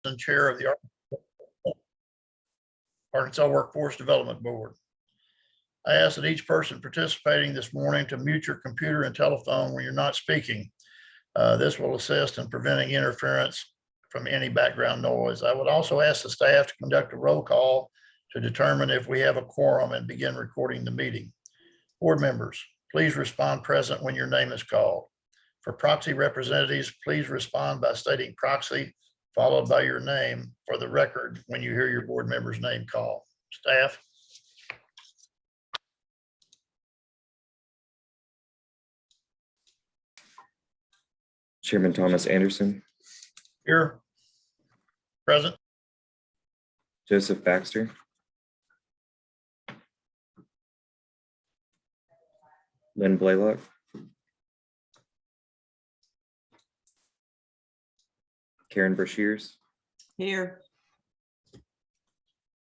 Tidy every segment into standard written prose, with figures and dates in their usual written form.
and Chair of the Arkansas Workforce Development Board. I ask that each person participating this morning to mute your computer and telephone when you're not speaking. This will assist in preventing interference from any background noise. I would also ask the staff to conduct a roll call to determine if we have a quorum and begin recording the meeting. Board members, please respond present when your name is called. For proxy representatives, please respond by stating proxy followed by your name for the record when you hear your board member's name called. Staff. Chairman Thomas Anderson. Here. Present. Joseph Baxter. Lynn Blaylock. Karen Brashears. Here.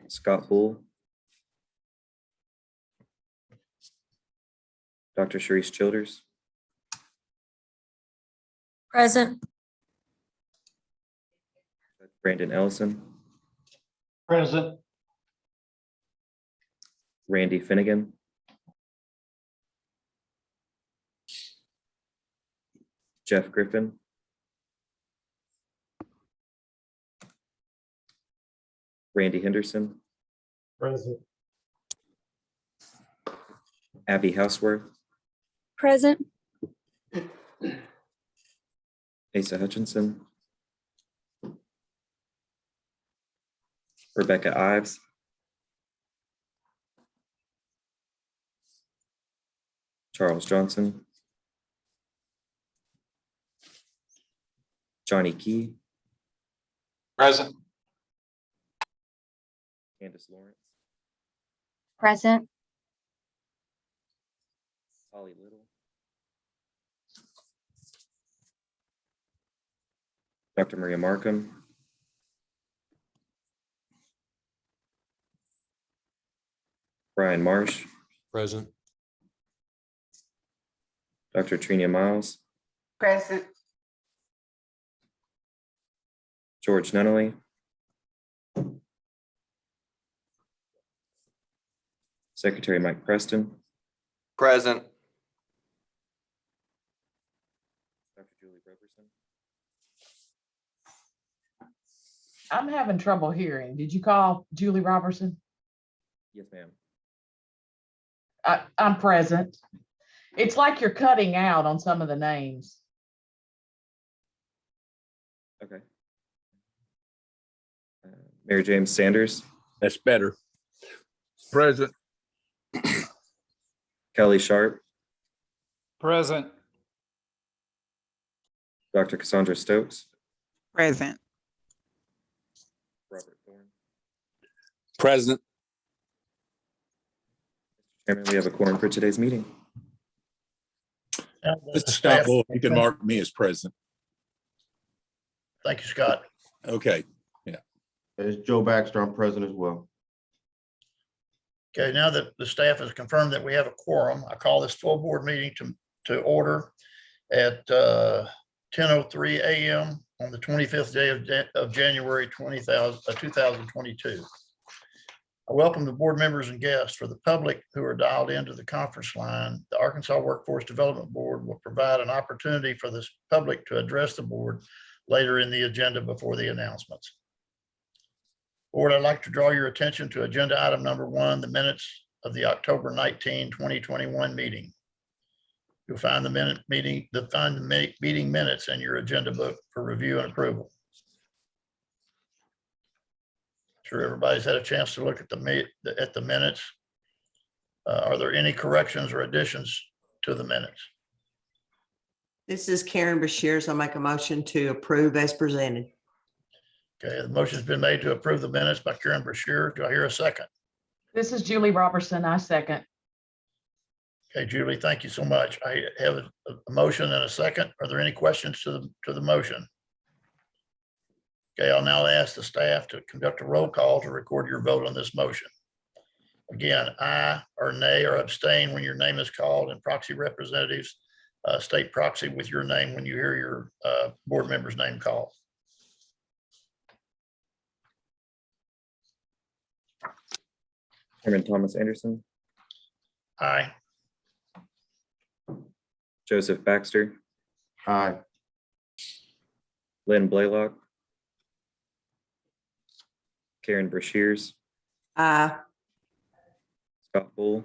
Scott Bull. Dr. Sharice Childers. Present. Brandon Ellison. Present. Randy Finnegan. Jeff Griffin. Randy Henderson. Present. Abby Houseworth. Present. Asa Hutchinson. Rebecca Ives. Charles Johnson. Johnny Key. Present. Candace Lawrence. Present. Holly Little. Dr. Maria Markham. Brian Marsh. Present. Dr. Trina Miles. Present. George Nunnally. Secretary Mike Preston. Present. Dr. Julie Roberson. I'm having trouble hearing. Did you call Julie Robertson? Yes, ma'am. I'm present. It's like you're cutting out on some of the names. Okay. Mary James Sanders. That's better. Present. Kelly Sharp. Present. Dr. Cassandra Stokes. Present. Robert Thorne. Present. Chairman, we have a quorum for today's meeting. Mr. Scott Bull, you can mark me as present. Thank you, Scott. Okay. As Joe Baxter, I'm present as well. Okay, now that the staff has confirmed that we have a quorum, I call this full board meeting to order at 10:03 a.m. on the 25th day of January 2022. I welcome the board members and guests. For the public who are dialed into the conference line, the Arkansas Workforce Development Board will provide an opportunity for this public to address the board later in the agenda before the announcements. Board, I'd like to draw your attention to agenda item number 1, the minutes of the October 19, 2021 meeting. You'll find the meeting minutes in your agenda book for review and approval. Sure everybody's had a chance to look at the minutes. Are there any corrections or additions to the minutes? This is Karen Brashears. I'll make a motion to approve as presented. Okay, the motion's been made to approve the minutes by Karen Brashear. Do I hear a second? This is Julie Robertson. I second. Okay, Julie, thank you so much. I have a motion and a second. Are there any questions to the motion? Okay, I'll now ask the staff to conduct a roll call to record your vote on this motion. Again, aye or nay or abstain when your name is called, and proxy representatives state proxy with your name when you hear your board member's name called. Chairman Thomas Anderson, Aye. Joseph Baxter, Aye. Lynn Blaylock, Karen Brashears, Aye. Scott Bull,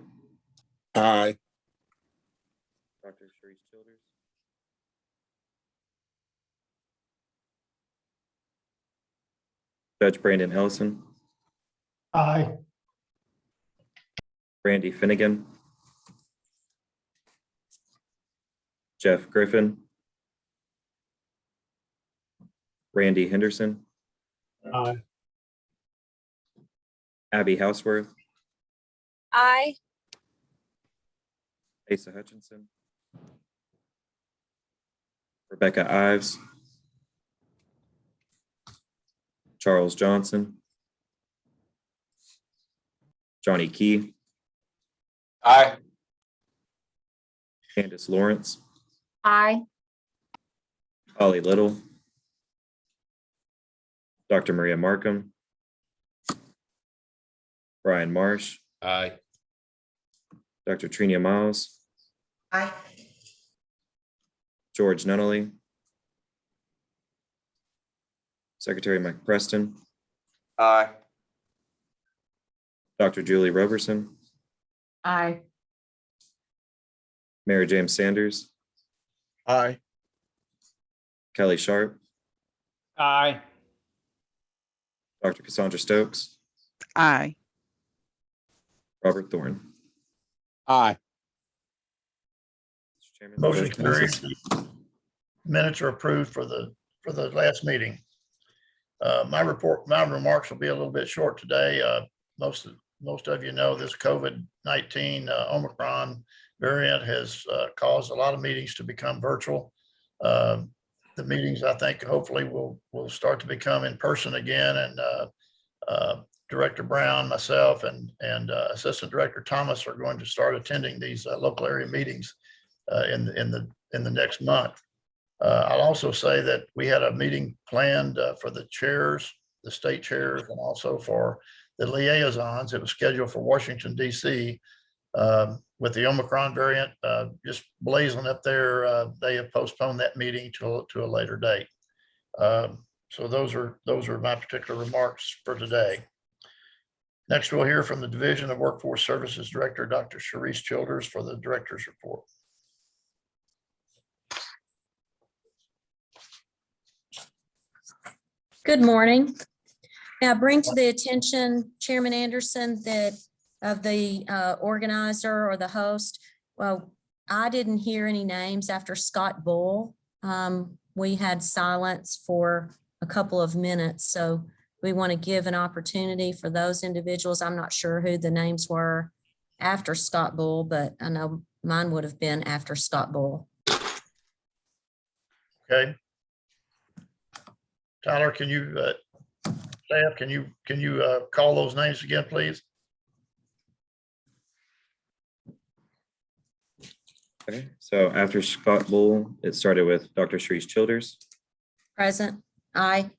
Aye. Dr. Sharice Childers, Judge Brandon Ellison, Aye. Randy Finnegan, Jeff Griffin, Randy Henderson, Aye. Abby Houseworth, Aye. Asa Hutchinson, Rebecca Ives, Charles Johnson, Johnny Key, Aye. Candace Lawrence, Aye. Holly Little, Dr. Maria Markham, Brian Marsh, Aye. Dr. Trina Miles, Aye. George Nunnally, Secretary Mike Preston, Aye. Dr. Julie Roberson, Aye. Mayor James Sanders, Aye. Kelly Sharp, Aye. Dr. Cassandra Stokes, Aye. Robert Thorne. Aye. Mr. Chairman, the Motion vote carried. passes. Minutes are approved for the last meeting. My remarks will be a little bit short today. Most of you know this COVID-19 Omicron variant has caused a lot of meetings to become virtual. The meetings, I think, hopefully will start to become in person again. And Director Brown, myself, and Assistant Director Thomas are going to start attending these local area meetings in the next month. I'll also say that we had a meeting planned for the chairs, the state chairs, and also for the liaisons. It was scheduled for Washington, D.C. With the Omicron variant just blazing up there, they have postponed that meeting to a later date. So those are my particular remarks for today. Next, we'll hear from the Division of Workforce Services Director, Dr. Sharice Childers, for the director's report. Good morning. Now bring to the attention Chairman Anderson that of the organizer or the host. Well, I didn't hear any names after Scott Bull. We had silence for a couple of minutes, so we want to give an opportunity for those individuals. I'm not sure who the names were after Scott Bull, but I know mine would have been after Scott Bull. Okay. Tyler, can you, staff, can you call those names again, please? Okay, so after Scott Bull, it started with Dr. Sharice Childers, Present. Aye.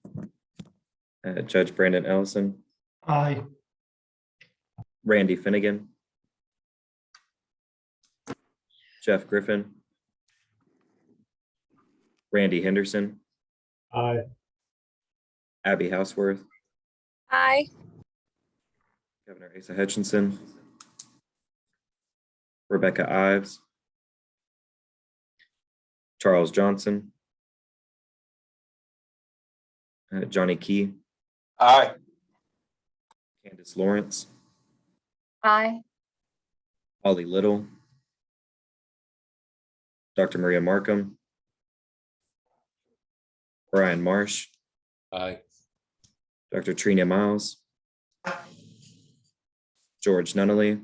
Judge Brandon Ellison, Aye. Randy Finnegan, Jeff Griffin, Randy Henderson, Aye. Abby Houseworth, Aye. Governor Asa Hutchinson, Rebecca Ives, Charles Johnson, Johnny Key, Aye. Candace Lawrence, Aye. Holly Little, Dr. Maria Markham, Brian Marsh, Aye. Dr. Trina Miles, George Nunnally,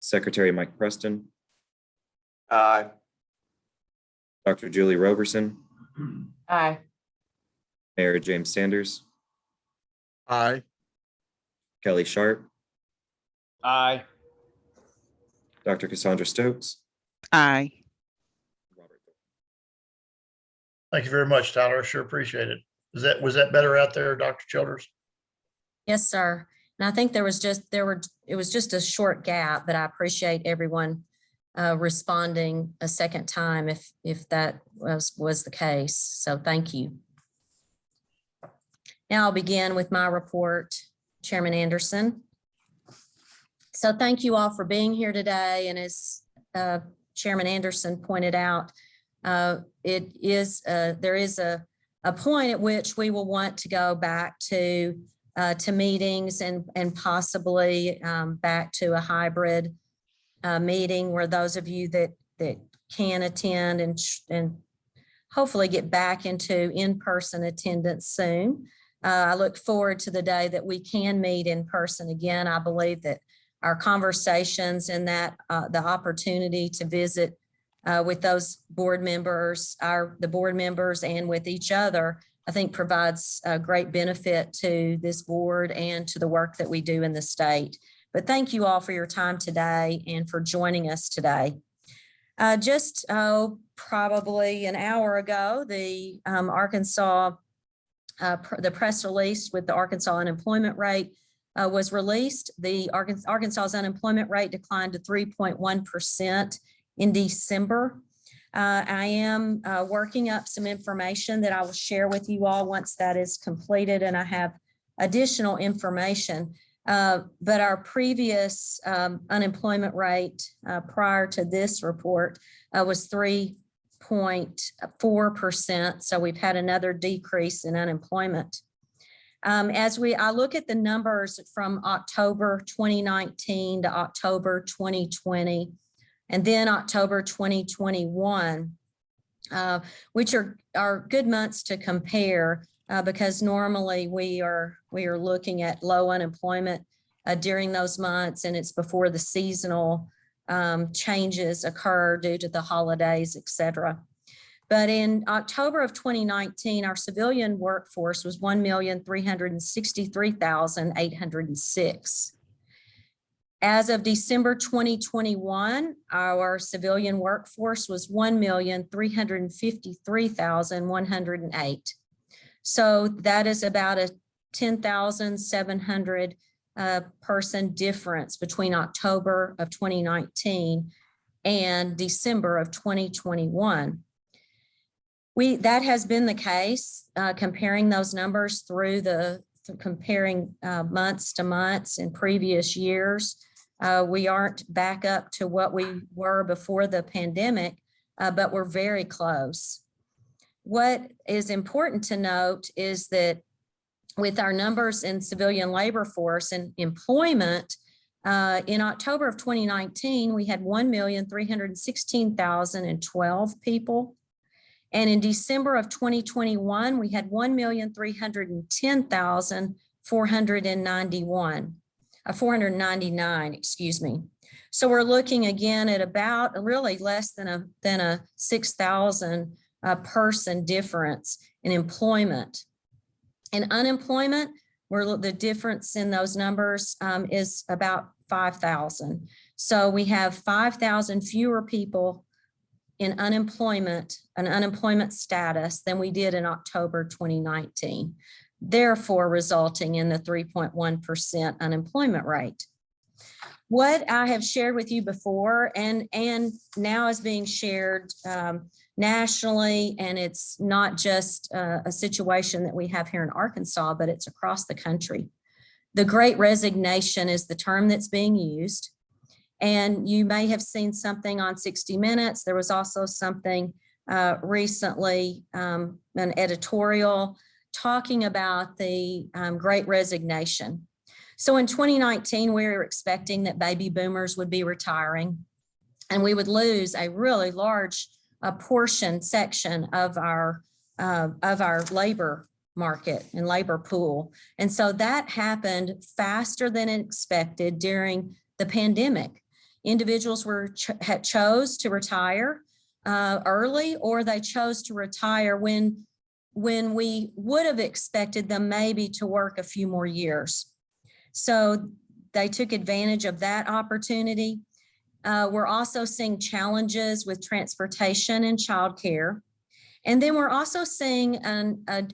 Secretary Mike Preston, Aye. Dr. Julie Roberson, Aye. Mayor James Sanders, Aye. Kelly Sharp, Aye. Dr. Cassandra Stokes, Aye. Robert Thorne. Thank you very much, Tyler. Sure appreciate it. Was that better out there, Dr. Childers? Yes, sir. And I think it was just a short gap, but I appreciate everyone responding a second time if that was the case. So thank you. Now I'll begin with my report, Chairman Anderson. So thank you all for being here today. And as Chairman Anderson pointed out, there is a point at which we will want to go back to meetings and possibly back to a hybrid meeting where those of you that can attend and hopefully get back into in-person attendance soon. I look forward to the day that we can meet in person again. I believe that our conversations and that the opportunity to visit with those board members, the board members and with each other, I think provides a great benefit to this board and to the work that we do in the state. But thank you all for your time today and for joining us today. Just probably an hour ago, the the press release with the Arkansas unemployment rate was released. The Arkansas's unemployment rate declined to 3.1% in December. I am working up some information that I will share with you all once that is completed, and I have additional information. But our previous unemployment rate prior to this report was 3.4%. So we've had another decrease in unemployment. As I look at the numbers from October 2019 to October 2020, and then October 2021, which are good months to compare because normally we are looking at low unemployment during those months, and it's before the seasonal changes occur due to the holidays, et cetera. But in October of 2019, our civilian workforce was 1,363,806. As of December 2021, our civilian workforce was 1,353,108. So that is about a 10,700 person difference between October of 2019 and December of 2021. That has been the case, comparing those numbers comparing months to months in previous years. We aren't back up to what we were before the pandemic, but we're very close. What is important to note is that with our numbers in civilian labor force and employment, in October of 2019, we had 1,316,012 people. And in December of 2021, we had 499, excuse me. So we're looking again at about really less than a 6,000 person difference in employment. In unemployment, the difference in those numbers is about 5,000. So we have 5,000 fewer people in an unemployment status than we did in October 2019, therefore resulting in the 3.1% unemployment rate. What I have shared with you before and now is being shared nationally, and it's not just a situation that we have here in Arkansas, but it's across the country. The Great Resignation is the term that's being used. And you may have seen something on 60 Minutes. There was also something recently, an editorial talking about the Great Resignation. So in 2019, we were expecting that baby boomers would be retiring and we would lose a really large section of our labor market and labor pool. And so that happened faster than expected during the pandemic. Individuals chose to retire early, or they chose to retire when we would have expected them maybe to work a few more years. So they took advantage of that opportunity. We're also seeing challenges with transportation and childcare. And then we're also seeing a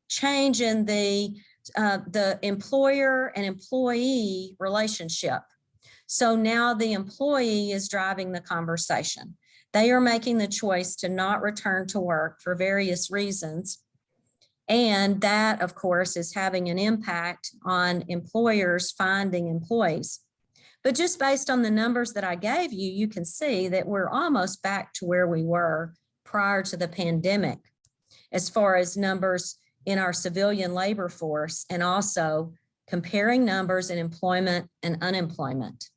change in the the employer and employee relationship. So now the employee is driving the conversation. They are making the choice to not return to work for various reasons. And that, of course, is having an impact on employers finding employees. But just based on the numbers that I gave you, you can see that we're almost back to where we were prior to the pandemic, as far as numbers in our civilian labor force, and also comparing numbers in employment and unemployment.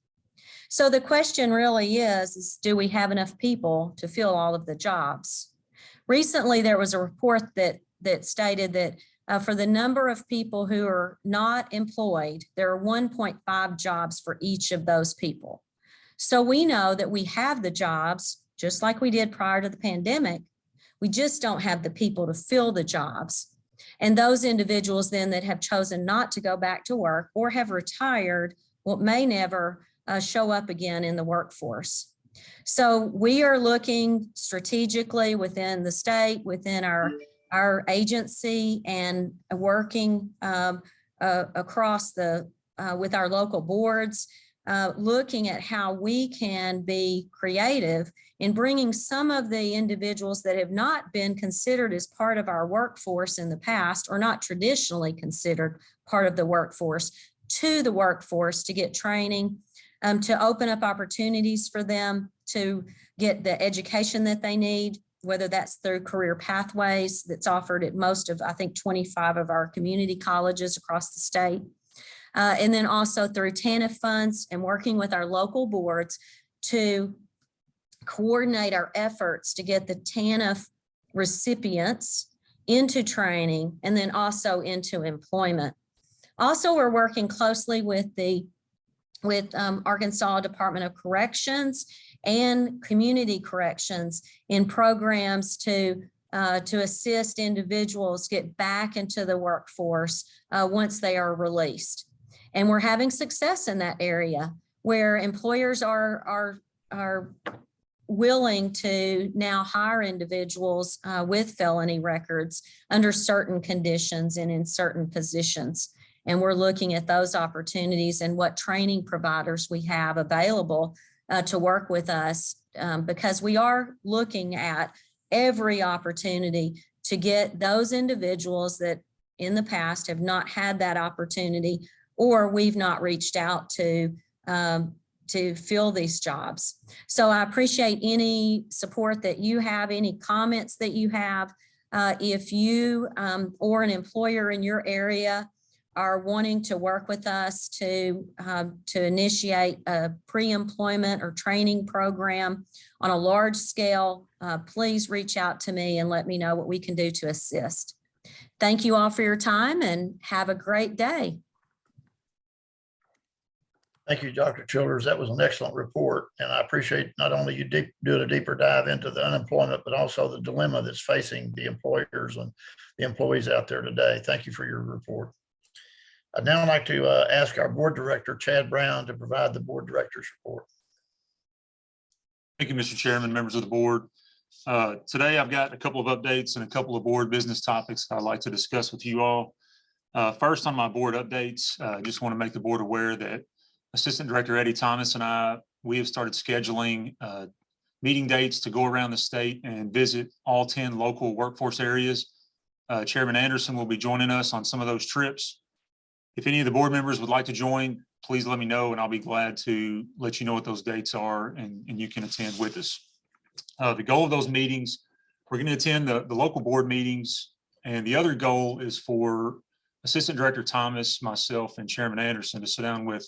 So the question really is do we have enough people to fill all of the jobs? Recently, there was a report that stated that for the number of people who are not employed, there are 1.5 jobs for each of those people. So we know that we have the jobs, just like we did prior to the pandemic. We just don't have the people to fill the jobs. And those individuals then that have chosen not to go back to work or have retired, well, may never show up again in the workforce. So we are looking strategically within the state, within our agency, and working across with our local boards, looking at how we can be creative in bringing some of the individuals that have not been considered as part of our workforce in the past, or not traditionally considered part of the workforce, to the workforce to get training, to open up opportunities for them to get the education that they need, whether that's through career pathways that's offered at most of, I think, 25 of our community colleges across the state. And then also through TANF funds and working with our local boards to coordinate our efforts to get the TANF recipients into training and then also into employment. Also, we're working closely with Arkansas Department of Corrections and Community Corrections in programs to assist individuals get back into the workforce once they are released. And we're having success in that area where employers are willing to now hire individuals with felony records under certain conditions and in certain positions. And we're looking at those opportunities and what training providers we have available to work with us, because we are looking at every opportunity to get those individuals that in the past have not had that opportunity, or we've not reached out to fill these jobs. So I appreciate any support that you have, any comments that you have. If you or an employer in your area are wanting to work with us to initiate a pre-employment or training program on a large scale, please reach out to me and let me know what we can do to assist. Thank you all for your time and have a great day. Thank you, Dr. Childers. That was an excellent report. And I appreciate not only you doing a deeper dive into the unemployment, but also the dilemma that's facing the employers and the employees out there today. Thank you for your report. I'd now like to ask our board director, Chad Brown, to provide the board director's report. Thank you, Mr. Chairman, members of the board. Today, I've got a couple of updates and a couple of board business topics I'd like to discuss with you all. First, on my board updates, I just want to make the board aware that Assistant Director Eddie Thomas and we have started scheduling meeting dates to go around the state and visit all 10 local workforce areas. Chairman Anderson will be joining us on some of those trips. If any of the board members would like to join, please let me know and I'll be glad to let you know what those dates are and you can attend with us. The goal of those meetings, we're going to attend the local board meetings, and the other goal is for Assistant Director Thomas, myself, and Chairman Anderson to sit down with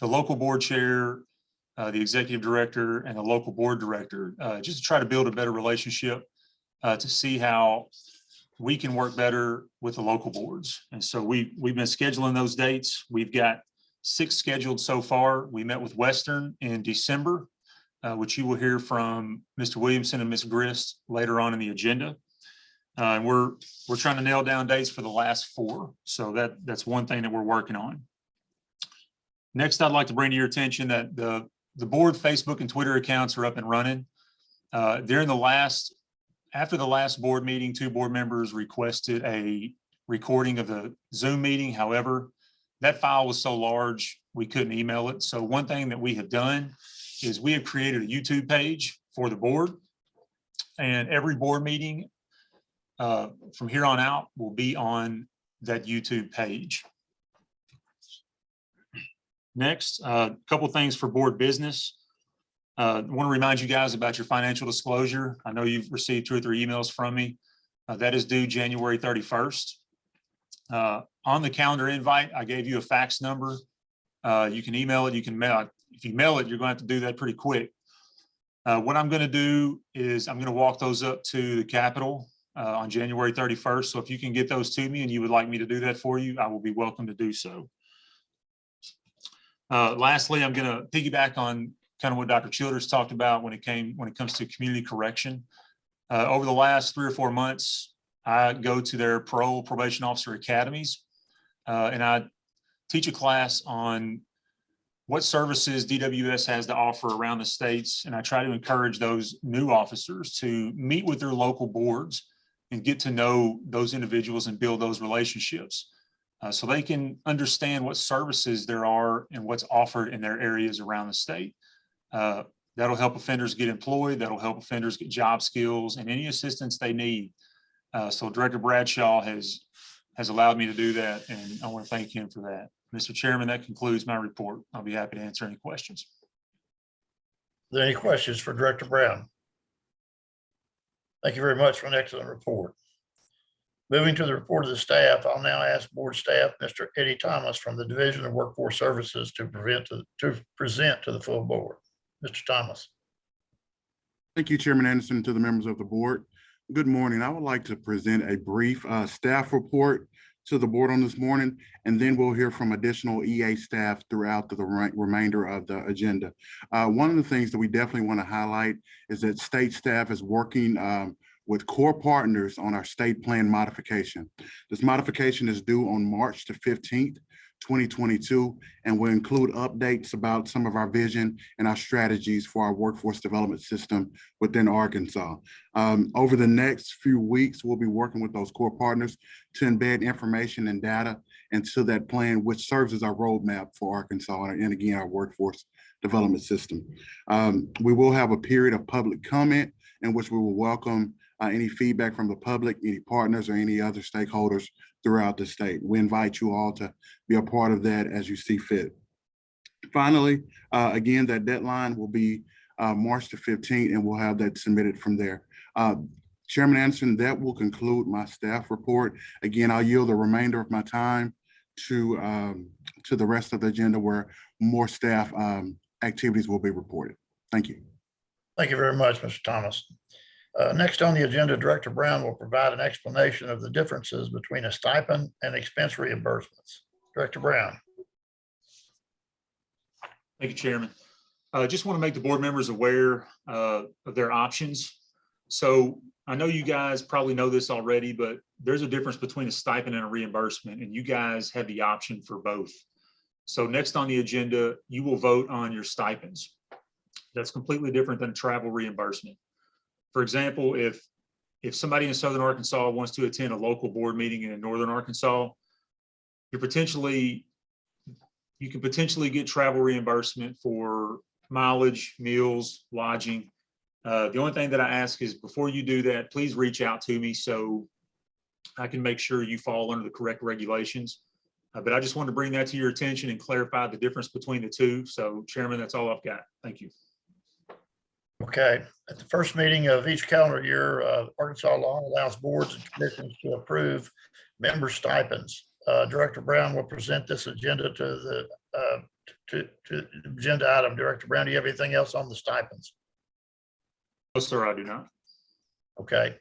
the local board chair, the executive director, and the local board director, just to try to build a better relationship to see how we can work better with the local boards. And so we've been scheduling those dates. We've got 6 scheduled so far. We met with Western in December, which you will hear from Mr. Williamson and Ms. Grist later on in the agenda. And we're trying to nail down dates for the last 4. So that's one thing that we're working on. Next, I'd like to bring to your attention that the board Facebook and Twitter accounts are up and running. After the last board meeting, 2 board members requested a recording of the Zoom meeting. However, that file was so large, we couldn't email it. So one thing that we have done is we have created a YouTube page for the board. And every board meeting from here on out will be on that YouTube page. Next, a couple things for board business. I want to remind you guys about your financial disclosure. I know you've received 2 or 3 emails from me. That is due January 31st. On the calendar invite, I gave you a fax number. You can email it, you can mail it. If you mail it, you're going to have to do that pretty quick. What I'm going to do is I'm going to walk those up to the Capitol on January 31st. So if you can get those to me and you would like me to do that for you, I will be welcome to do so. Lastly, I'm going to piggyback on kind of what Dr. Childers talked about when it comes to community correction. Over the last 3 or 4 months, I go to their probation officer academies, and I teach a class on what services DWS has to offer around the states. And I try to encourage those new officers to meet with their local boards and get to know those individuals and build those relationships so they can understand what services there are and what's offered in their areas around the state. That'll help offenders get employed. That'll help offenders get job skills and any assistance they need. So Director Bradshaw has allowed me to do that, and I want to thank him for that. Mr. Chairman, that concludes my report. I'll be happy to answer any questions. Are there any questions for Director Brown? Thank you very much for an excellent report. Moving to the report of the staff, I'll now ask board staff, Mr. Eddie Thomas from the Division of Workforce Services to present to the full board. Mr. Thomas. Thank you, Chairman Anderson, and to the members of the board. Good morning. I would like to present a brief staff report to the board on this morning, and then we'll hear from additional EA staff throughout the remainder of the agenda. One of the things that we definitely want to highlight is that state staff is working with core partners on our state plan modification. This modification is due on March the 15th, 2022, and will include updates about some of our vision and our strategies for our workforce development system within Arkansas. Over the next few weeks, we'll be working with those core partners to embed information and data into that plan, which serves as our roadmap for Arkansas and again, our workforce development system. We will have a period of public comment in which we will welcome any feedback from the public, any partners or any other stakeholders throughout the state. We invite you all to be a part of that as you see fit. Finally, again, that deadline will be March the 15th, and we'll have that submitted from there. Chairman Anderson, that will conclude my staff report. Again, I'll yield the remainder of my time to the rest of the agenda where more staff activities will be reported. Thank you. Thank you very much, Mr. Thomas. Next on the agenda, Director Brown will provide an explanation of the differences between a stipend and expense reimbursements. Director Brown. Thank you, Chairman. I just want to make the board members aware of their options. So I know you guys probably know this already, but there's a difference between a stipend and a reimbursement, and you guys have the option for both. So next on the agenda, you will vote on your stipends. That's completely different than travel reimbursement. For example, if somebody in Southern Arkansas wants to attend a local board meeting in Northern Arkansas, you can potentially get travel reimbursement for mileage, meals, lodging. The only thing that I ask is before you do that, please reach out to me so I can make sure you fall under the correct regulations. But I just wanted to bring that to your attention and clarify the difference between the two. So Chairman, that's all I've got. Thank you. Okay, at the first meeting of each calendar year, Arkansas law allows boards and commissions to approve member stipends. Director Brown will present this agenda to the agenda item. Director Brown, do you have anything else on the stipends? No, sir, I do not. Okay,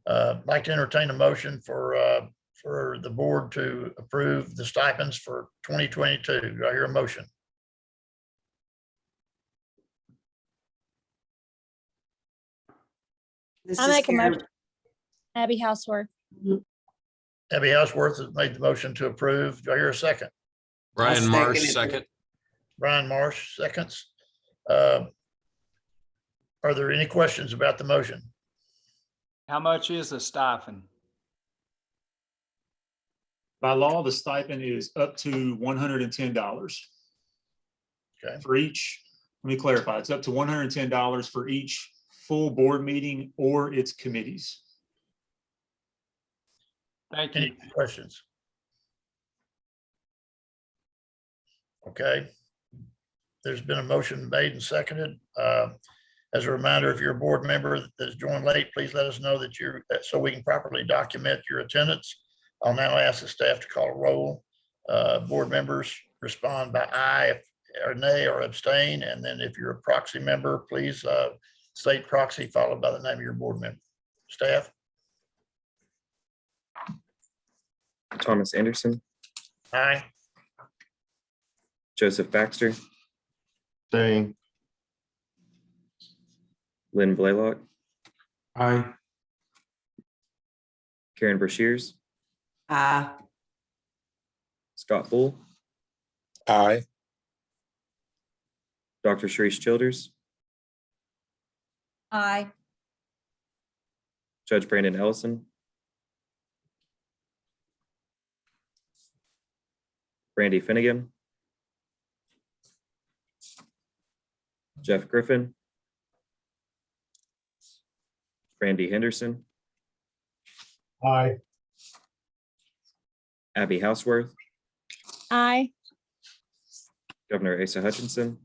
I'd like to entertain a motion for the board to approve the stipends for 2022. Do I hear a motion? I make a motion. Abby Houseworth. Abby Houseworth has made the motion to approve. Do I hear a second? Brian Marsh, second. Brian Marsh, seconds. Are there any questions about the motion? How much is a stipend? By law, the stipend is up to $110 Okay. for each. Let me clarify. It's up to $110 for each full board meeting or its committees. Thank you. Any questions? Okay. There's been a motion made and seconded. As a reminder, if you're a board member that's joined late, please let us know that so we can properly document your attendance. I'll now ask the staff to call a roll. Board members respond by aye or nay or abstain. And then if you're a proxy member, please state proxy followed by the name of your board member. Staff? Thomas Anderson, Aye. Joseph Baxter, Staying. Lynn Blaylock, Aye. Karen Brashears, Aye. Scott Bull, Aye. Dr. Sharice Childers, Aye. Judge Brandon Ellison, Randy Finnegan, Jeff Griffin, Randy Henderson, Aye. Abby Houseworth, Aye. Governor Asa Hutchinson,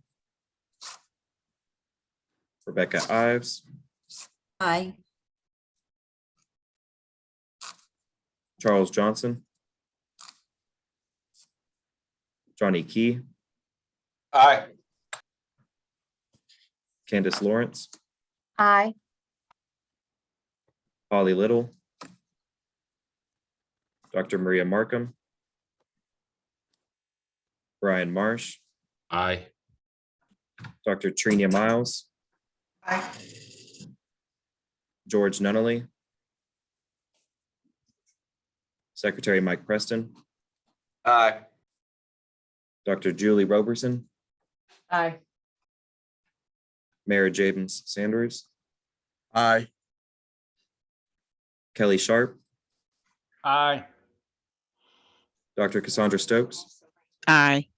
Rebecca Ives, Aye. Charles Johnson, Johnny Key, Aye. Candace Lawrence, Aye. Holly Little, Dr. Maria Markham, Brian Marsh, Aye. Dr. Trina Miles, Aye. George Nunnally, Secretary Mike Preston, Aye. Dr. Julie Roberson, Aye. Mayor Jabens Sanders, Aye. Kelly Sharp, Aye. Dr. Cassandra Stokes, Aye.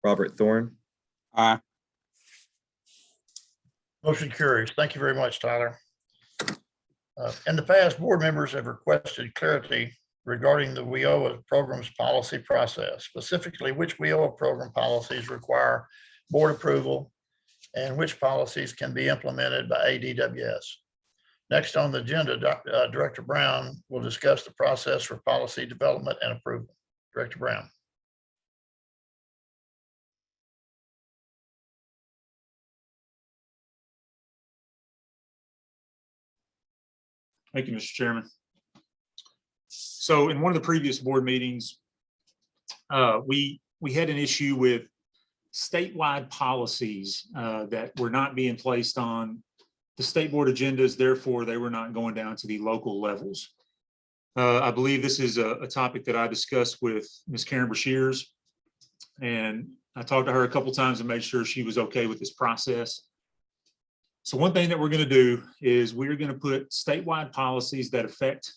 Robert Thorne, Aye. Motion carries. Thank you very much, Tyler. In the past, board members have requested clarity regarding the WIOA program's policy process, specifically which WIOA program policies require board approval and which policies can be implemented by ADWS. Next on the agenda, Director Brown will discuss the process for policy development and approval. Director Brown. Thank you, Mr. Chairman. So in one of the previous board meetings, we had an issue with statewide policies that were not being placed on the state board agendas. Therefore, they were not going down to the local levels. I believe this is a topic that I discussed with Ms. Karen Brashears, and I talked to her a couple times and made sure she was okay with this process. So one thing that we're going to do is we're going to put statewide policies that affect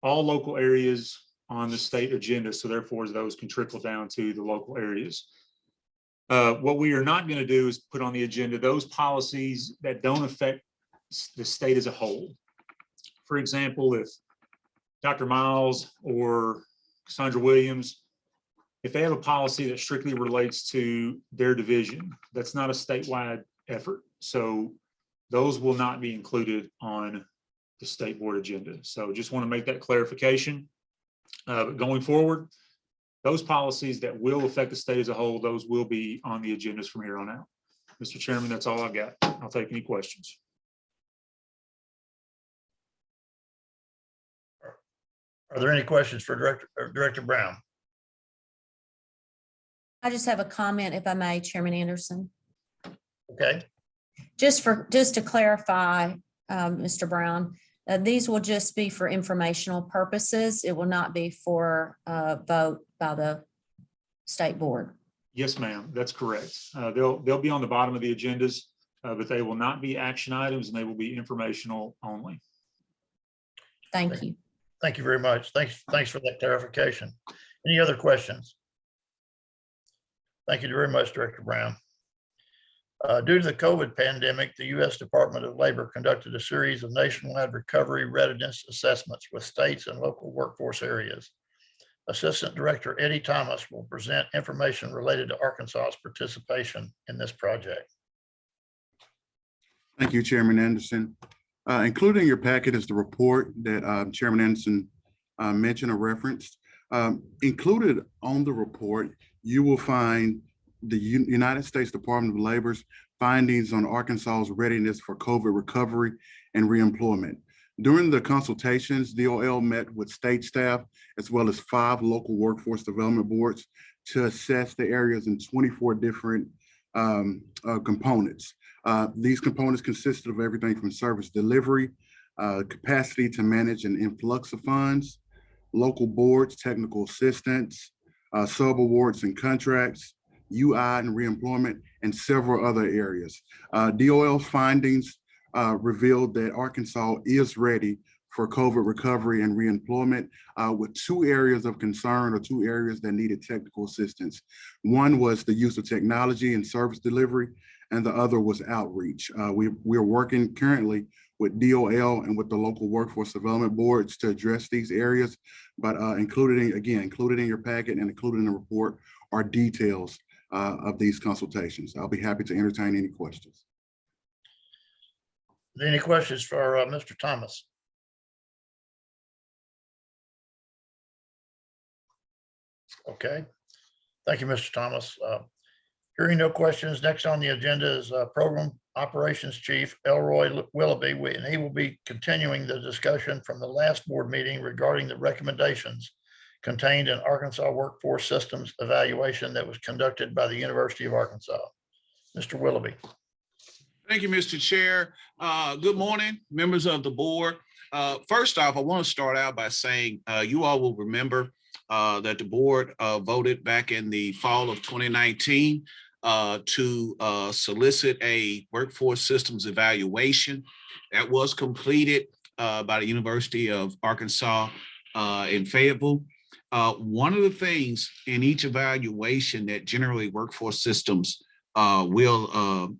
all local areas on the state agenda. So therefore, those can trickle down to the local areas. What we are not going to do is put on the agenda those policies that don't affect the state as a whole. For example, if Dr. Miles or Cassandra Williams, if they have a policy that strictly relates to their division, that's not a statewide effort. So those will not be included on the state board agenda. So just want to make that clarification. But going forward, those policies that will affect the state as a whole, those will be on the agendas from here on out. Mr. Chairman, that's all I've got. I'll take any questions. Are there any questions for Director Brown? I just have a comment, if I may, Chairman Anderson. Okay. Just to clarify, Mr. Brown, these will just be for informational purposes. It will not be for a vote by the state board. Yes, ma'am, that's correct. They'll be on the bottom of the agendas, but they will not be action items and they will be informational only. Thank you. Thank you very much. Thanks for that clarification. Any other questions? Thank you very much, Director Brown. Due to the COVID pandemic, the U.S. Department of Labor conducted a series of nationwide recovery readiness assessments with states and local workforce areas. Assistant Director Eddie Thomas will present information related to Arkansas's participation in this project. Thank you, Chairman Anderson. Included in your packet is the report that Chairman Anderson mentioned or referenced. Included on the report, you will find the United States Department of Labor's findings on Arkansas's readiness for COVID recovery and reemployment. During the consultations, DOL met with state staff as well as 5 local workforce development boards to assess the areas in 24 different components. These components consisted of everything from service delivery, capacity to manage an influx of funds, local boards, technical assistance, subawards and contracts, UI and reemployment, and several other areas. DOL's findings revealed that Arkansas is ready for COVID recovery and reemployment with 2 areas of concern or 2 areas that needed technical assistance. One was the use of technology and service delivery, and the other was outreach. We're working currently with DOL and with the local workforce development boards to address these areas, but included in your packet and included in the report are details of these consultations. I'll be happy to entertain any questions. Any questions for Mr. Thomas? Okay, thank you, Mr. Thomas. Hearing no questions, next on the agenda is Program Operations Chief Elroy Willoughby, and he will be continuing the discussion from the last board meeting regarding the recommendations contained in Arkansas Workforce Systems evaluation that was conducted by the University of Arkansas. Mr. Willoughby. Thank you, Mr. Chair. Good morning, members of the board. First off, I want to start out by saying you all will remember that the board voted back in the fall of 2019 to solicit a workforce systems evaluation that was completed by the University of Arkansas in Fayetteville. One of the things in each evaluation that generally workforce systems will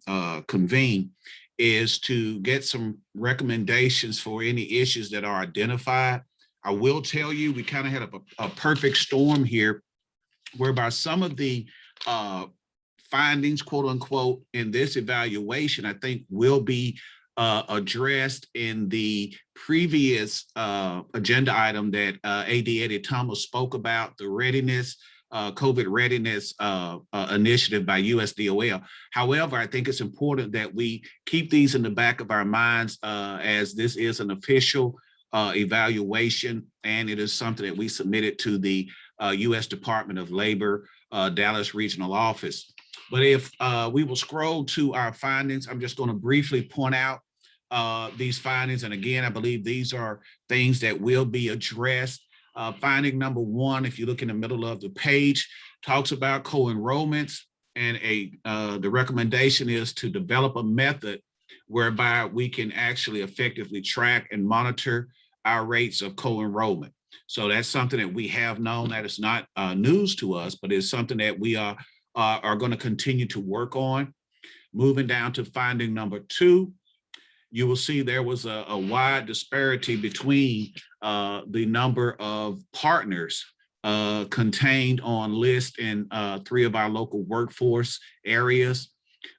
convene is to get some recommendations for any issues that are identified. I will tell you, we kind of had a perfect storm here, whereby some of the findings, quote unquote, in this evaluation, I think will be addressed in the previous agenda item that AD Eddie Thomas spoke about, the readiness, COVID readiness initiative by USDOL. However, I think it's important that we keep these in the back of our minds as this is an official evaluation, and it is something that we submitted to the U.S. Department of Labor, Dallas Regional Office. But if we will scroll to our findings, I'm just going to briefly point out these findings. And again, I believe these are things that will be addressed. Finding number 1, if you look in the middle of the page, talks about co-enrollments, and the recommendation is to develop a method whereby we can actually effectively track and monitor our rates of co-enrollment. So that's something that we have known, that is not news to us, but it's something that we are going to continue to work on. Moving down to finding number 2, you will see there was a wide disparity between the number of partners contained on list in 3 of our local workforce areas.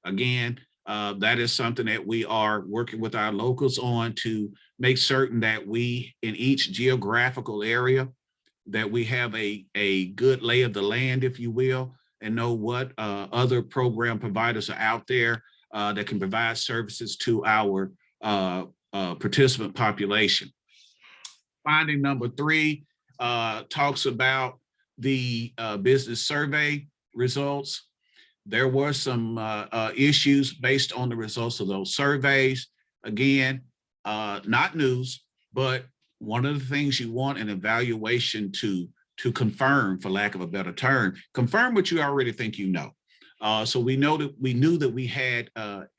Again, that is something that we are working with our locals on to make certain that we, in each geographical area, that we have a good lay of the land, if you will, and know what other program providers are out there that can provide services to our participant population. Finding number 3 talks about the business survey results. There were some issues based on the results of those surveys. Again, not news, but one of the things you want an evaluation to confirm, for lack of a better term, confirm what you already think you know. So we knew that we had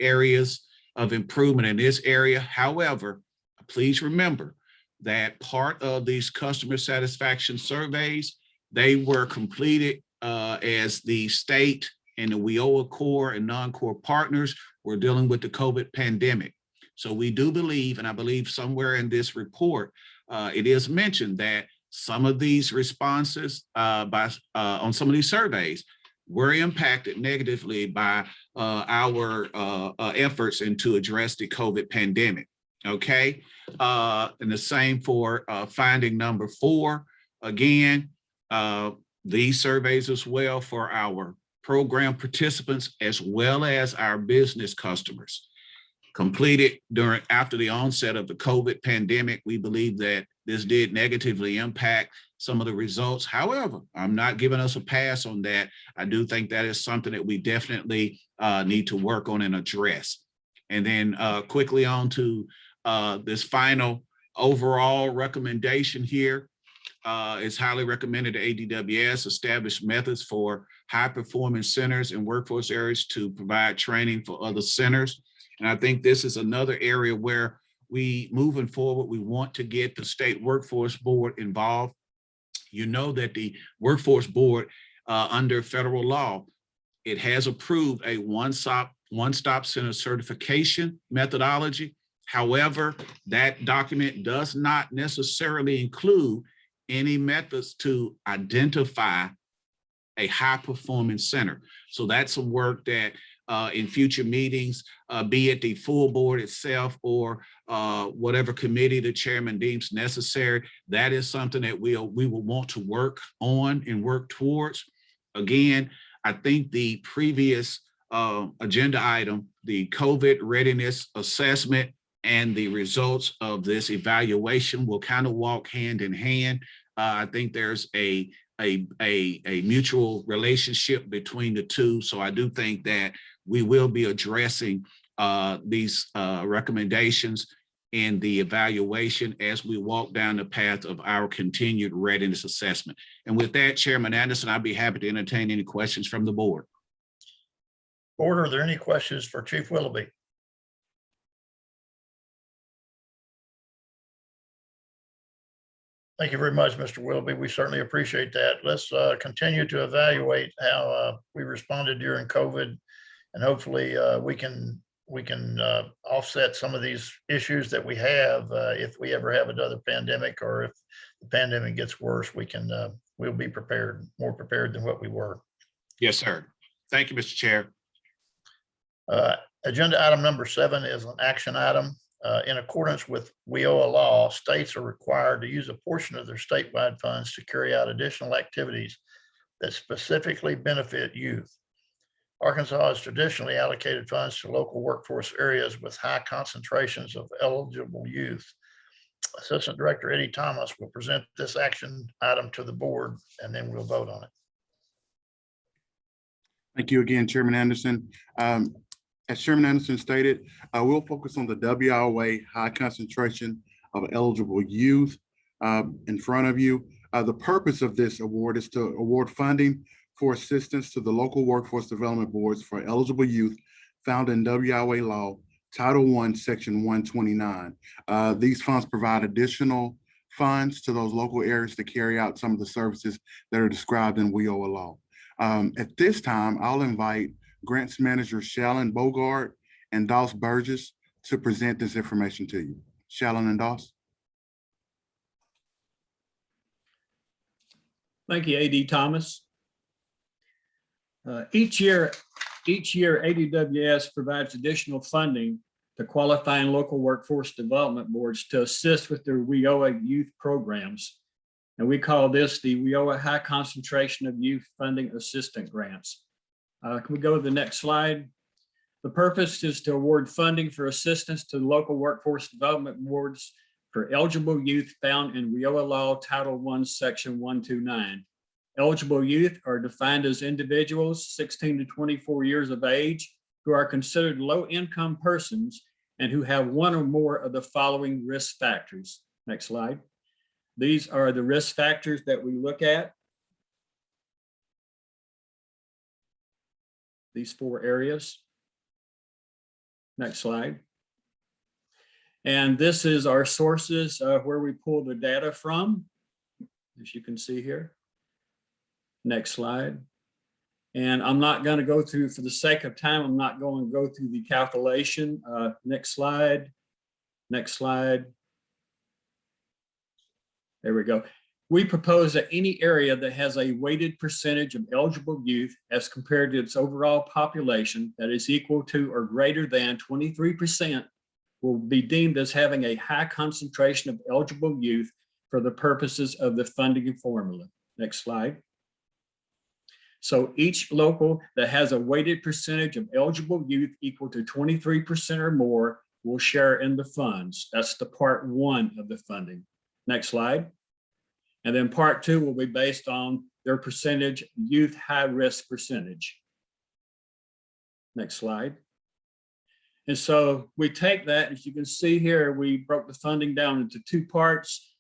areas of improvement in this area. However, please remember, that part of these customer satisfaction surveys, they were completed as the state and the WIOA core and non-core partners were dealing with the COVID pandemic. So we do believe, and I believe somewhere in this report, it is mentioned that some of these responses on some of these surveys were impacted negatively by our efforts to address the COVID pandemic. Okay, and the same for finding number 4. Again, these surveys as well for our program participants as well as our business customers. Completed after the onset of the COVID pandemic, we believe that this did negatively impact some of the results. However, I'm not giving us a pass on that. I do think that is something that we definitely need to work on and address. And then quickly on to this final overall recommendation here. It's highly recommended that ADWS establish methods for high performance centers and workforce areas to provide training for other centers. And I think this is another area where moving forward, we want to get the state workforce board involved. You know that the workforce board under federal law, it has approved a one-stop center certification methodology. However, that document does not necessarily include any methods to identify a high performance center. So that's some work that in future meetings, be it the full board itself or whatever committee the chairman deems necessary, that is something that we will want to work on and work towards. Again, I think the previous agenda item, the COVID readiness assessment and the results of this evaluation will kind of walk hand in hand. I think there's a mutual relationship between the two. So I do think that we will be addressing these recommendations in the evaluation as we walk down the path of our continued readiness assessment. And with that, Chairman Anderson, I'd be happy to entertain any questions from the board. Board, are there any questions for Chief Willoughby? Thank you very much, Mr. Willoughby. We certainly appreciate that. Let's continue to evaluate how we responded during COVID, and hopefully we can offset some of these issues that we have if we ever have another pandemic, or if the pandemic gets worse, we'll be prepared, more prepared than what we were. Yes, sir. Thank you, Mr. Chair. Agenda item number 7 is an action item. In accordance with WIOA law, states are required to use a portion of their statewide funds to carry out additional activities that specifically benefit youth. Arkansas has traditionally allocated funds to local workforce areas with high concentrations of eligible youth. Assistant Director Eddie Thomas will present this action item to the board, and then we'll vote on it. Thank you again, Chairman Anderson. As Chairman Anderson stated, we'll focus on the WIOA high concentration of eligible youth in front of you. The purpose of this award is to award funding for assistance to the local workforce development boards for eligible youth found in WIOA law, Title I, Section 129. These funds provide additional funds to those local areas to carry out some of the services that are described in WIOA law. At this time, I'll invite Grants Manager Shallon Bogart and Doss Burgess to present this information to you. Shallon and Doss. Thank you, AD Thomas. Each year, AWDS provides additional funding to qualifying local workforce development boards to assist with their WIOA youth programs. And we call this the WIOA High Concentration of Youth Funding Assistant Grants. Can we go to the next slide? The purpose is to award funding for assistance to local workforce development boards for eligible youth found in WIOA law, Title I, Section 129. Eligible youth are defined as individuals 16 to 24 years of age who are considered low-income persons and who have one or more of the following risk factors. Next slide. These are the risk factors that we look at. These 4 areas. Next slide. And this is our sources where we pull the data from, as you can see here. Next slide. And I'm not going to go through, for the sake of time, I'm not going to go through the calculation. Next slide. Next slide. There we go. We propose that any area that has a weighted percentage of eligible youth as compared to its overall population that is equal to or greater than 23% will be deemed as having a high concentration of eligible youth for the purposes of the funding formula. Next slide. So each local that has a weighted percentage of eligible youth equal to 23% or more will share in the funds. That's the part one of the funding. Next slide. And then part two will be based on their percentage youth high risk percentage. Next slide. And so we take that, as you can see here, we broke the funding down into two parts.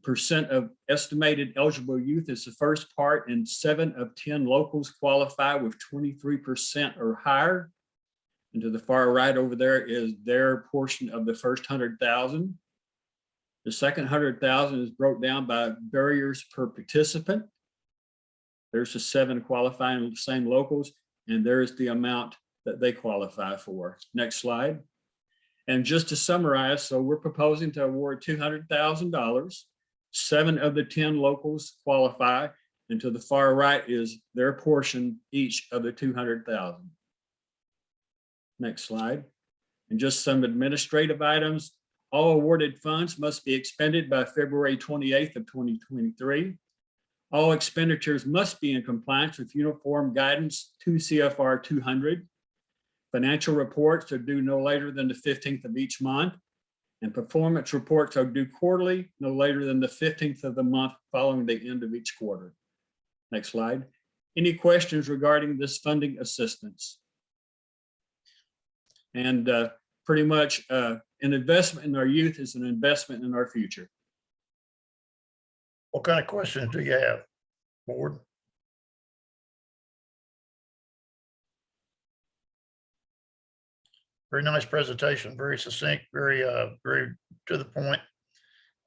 Percent of estimated eligible youth is the first part, and 7 of 10 locals qualify with 23% or higher. And to the far right over there is their portion of the first 100,000. The second 100,000 is broke down by barriers per participant. There's the 7 qualifying the same locals, and there's the amount that they qualify for. Next slide. And just to summarize, so we're proposing to award $200,000. 7 of the 10 locals qualify, and to the far right is their portion each of the $200,000. Next slide. And just some administrative items. All awarded funds must be expended by February 28th of 2023. All expenditures must be in compliance with Uniform Guidance 2 CFR 200. Financial reports are due no later than the 15th of each month, and performance reports are due quarterly, no later than the 15th of the month following the end of each quarter. Next slide. Any questions regarding this funding assistance? And pretty much an investment in our youth is an investment in our future. What kind of questions do you have, board? Very nice presentation, very succinct, very to the point.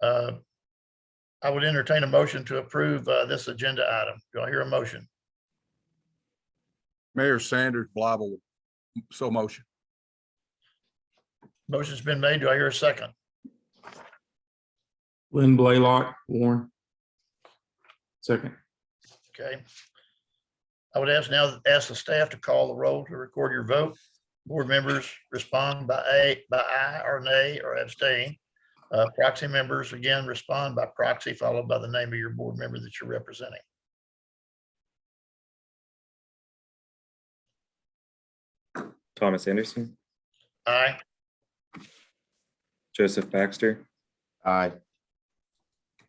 I would entertain a motion to approve this agenda item. Do I hear a motion? Mayor Sanders, Blyble, so motion. Motion's been made. Do I hear a second? Lynn Blaylock, Warren. Second. Okay. I would ask the staff to call the roll to record your vote. Board members respond by aye or nay or abstain. Proxy members again respond by proxy followed by the name of your board member that you're representing. Thomas Anderson, Aye. Joseph Baxter, Aye.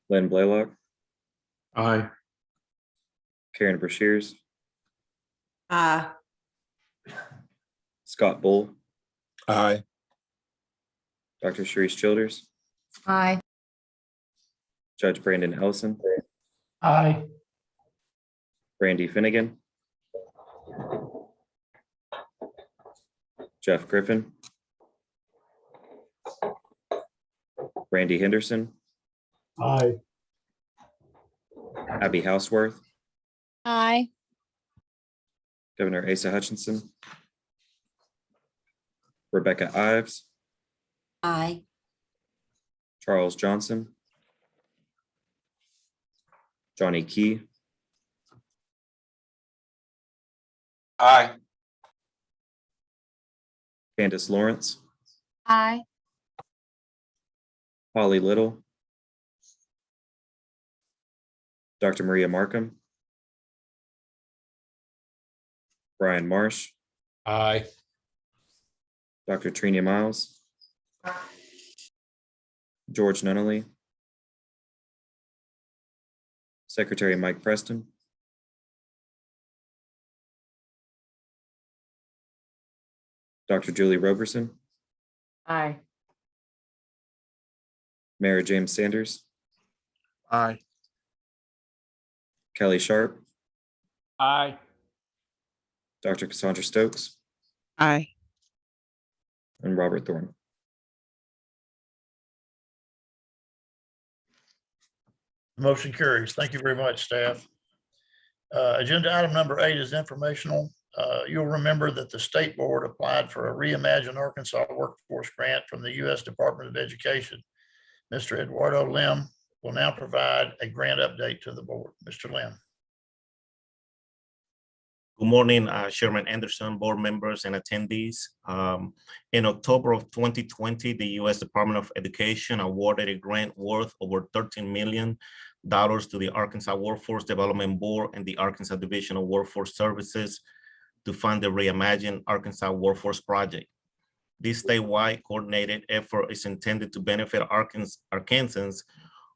Lynn Blaylock, Aye. Karen Brashears, Aye. Scott Bull, Aye. Dr. Sharice Childers, Aye. Judge Brandon Ellison, Aye. Randy Finnegan, Jeff Griffin, Randy Henderson, Aye. Abby Houseworth, Aye. Governor Asa Hutchinson, Rebecca Ives, Aye. Charles Johnson, Johnny Key, Aye. Candace Lawrence, Aye. Holly Little, Dr. Maria Markham, Brian Marsh, Aye. Dr. Trina Miles, George Nunnally, Secretary Mike Preston, Dr. Julie Roberson, Aye. Mayor James Sanders, Aye. Kelly Sharp, Aye. Dr. Cassandra Stokes, Aye. and Robert Thorne. Motion carries. Thank you very much, staff. Agenda item number 8 is informational. You'll remember that the state board applied for a Reimagine Arkansas workforce grant from the U.S. Department of Education. Mr. Eduardo Lim will now provide a grant update to the board. Mr. Lim. Good morning, Chairman Anderson, board members and attendees. In October of 2020, the U.S. Department of Education awarded a grant worth over $13 million to the Arkansas Workforce Development Board and the Arkansas Division of Workforce Services to fund the Reimagine Arkansas Workforce Project. This statewide coordinated effort is intended to benefit Arkansans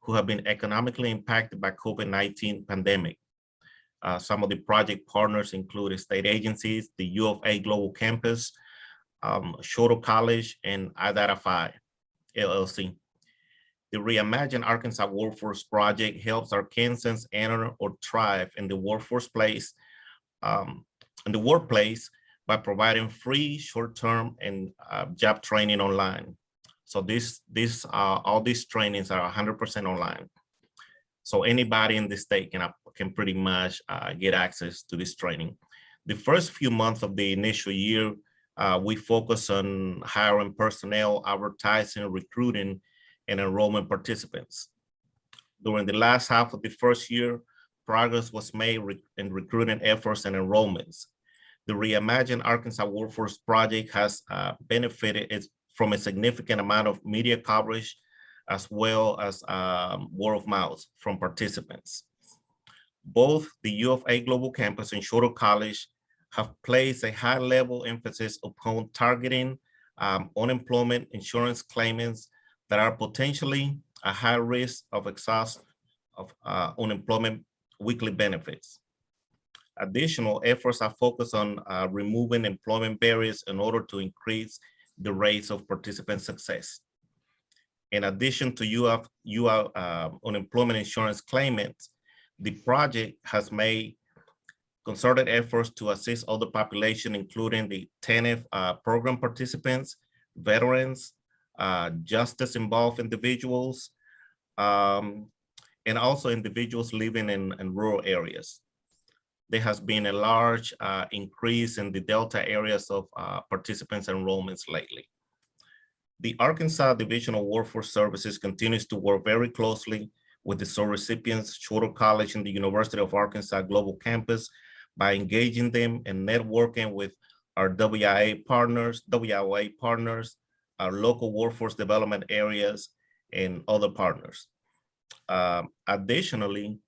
who have been economically impacted by COVID-19 pandemic. Some of the project partners include state agencies, the U of A Global Campus, Shorter College, and IWDB LLC. The Reimagine Arkansas Workforce Project helps Arkansans enter or thrive in the workforce place, in the workplace by providing free short-term and job training online. So all these trainings are 100% online. So anybody in the state can pretty much get access to this training. The first few months of the initial year, we focus on hiring personnel, advertising, recruiting, and enrollment participants. During the last half of the first year, progress was made in recruiting efforts and enrollments. The Reimagine Arkansas Workforce Project has benefited from a significant amount of media coverage as well as word of mouth from participants. Both the U of A Global Campus and Shorter College have placed a high level emphasis upon targeting unemployment insurance claimants that are potentially at high risk of exhaust of unemployment weekly benefits. Additional efforts are focused on removing employment barriers in order to increase the rates of participant success. In addition to unemployment insurance claimants, the project has made concerted efforts to assist other population, including the TANF program participants, veterans, justice-involved individuals, and also individuals living in rural areas. There has been a large increase in the Delta areas of participants enrollments lately. The Arkansas Division of Workforce Services continues to work very closely with the sub-recipients, Shorter College and the University of Arkansas Global Campus by engaging them and networking with our WIOA partners, our local workforce development areas, and other partners. Additionally,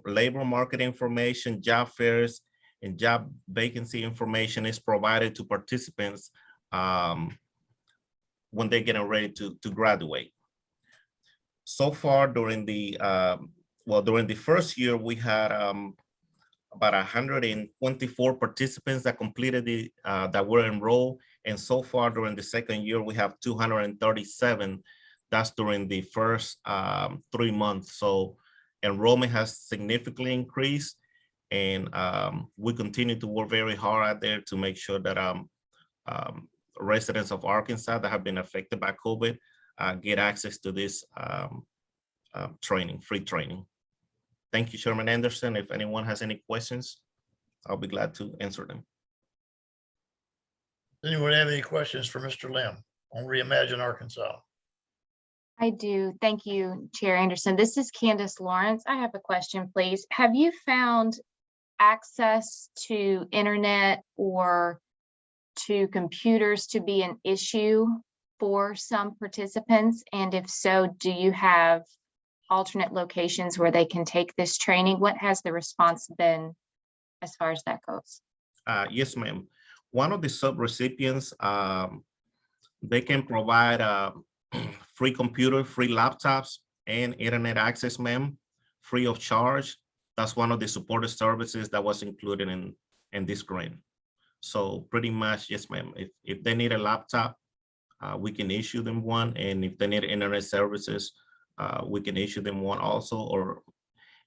labor market information, job fairs, and job vacancy information is provided to participants when they're getting ready to graduate. So far during the first year, we had about 124 participants that completed that were enrolled. And so far during the second year, we have 237. That's during the first 3 months. So enrollment has significantly increased, and we continue to work very hard out there to make sure that residents of Arkansas that have been affected by COVID get access to this free training. Thank you, Chairman Anderson. If anyone has any questions, I'll be glad to answer them. Anyone have any questions for Mr. Lim on Reimagine Arkansas? I do. Thank you, Chair Anderson. This is Candace Lawrence. I have a question, please. Have you found access to internet or to computers to be an issue for some participants? And if so, do you have alternate locations where they can take this training? What has the response been as far as that goes? Yes, ma'am. One of the sub-recipients, they can provide free computer, free laptops, and internet access, ma'am, free of charge. That's one of the supported services that was included in this grant. So pretty much, yes, ma'am. If they need a laptop, we can issue them one. And if they need internet services, we can issue them one also.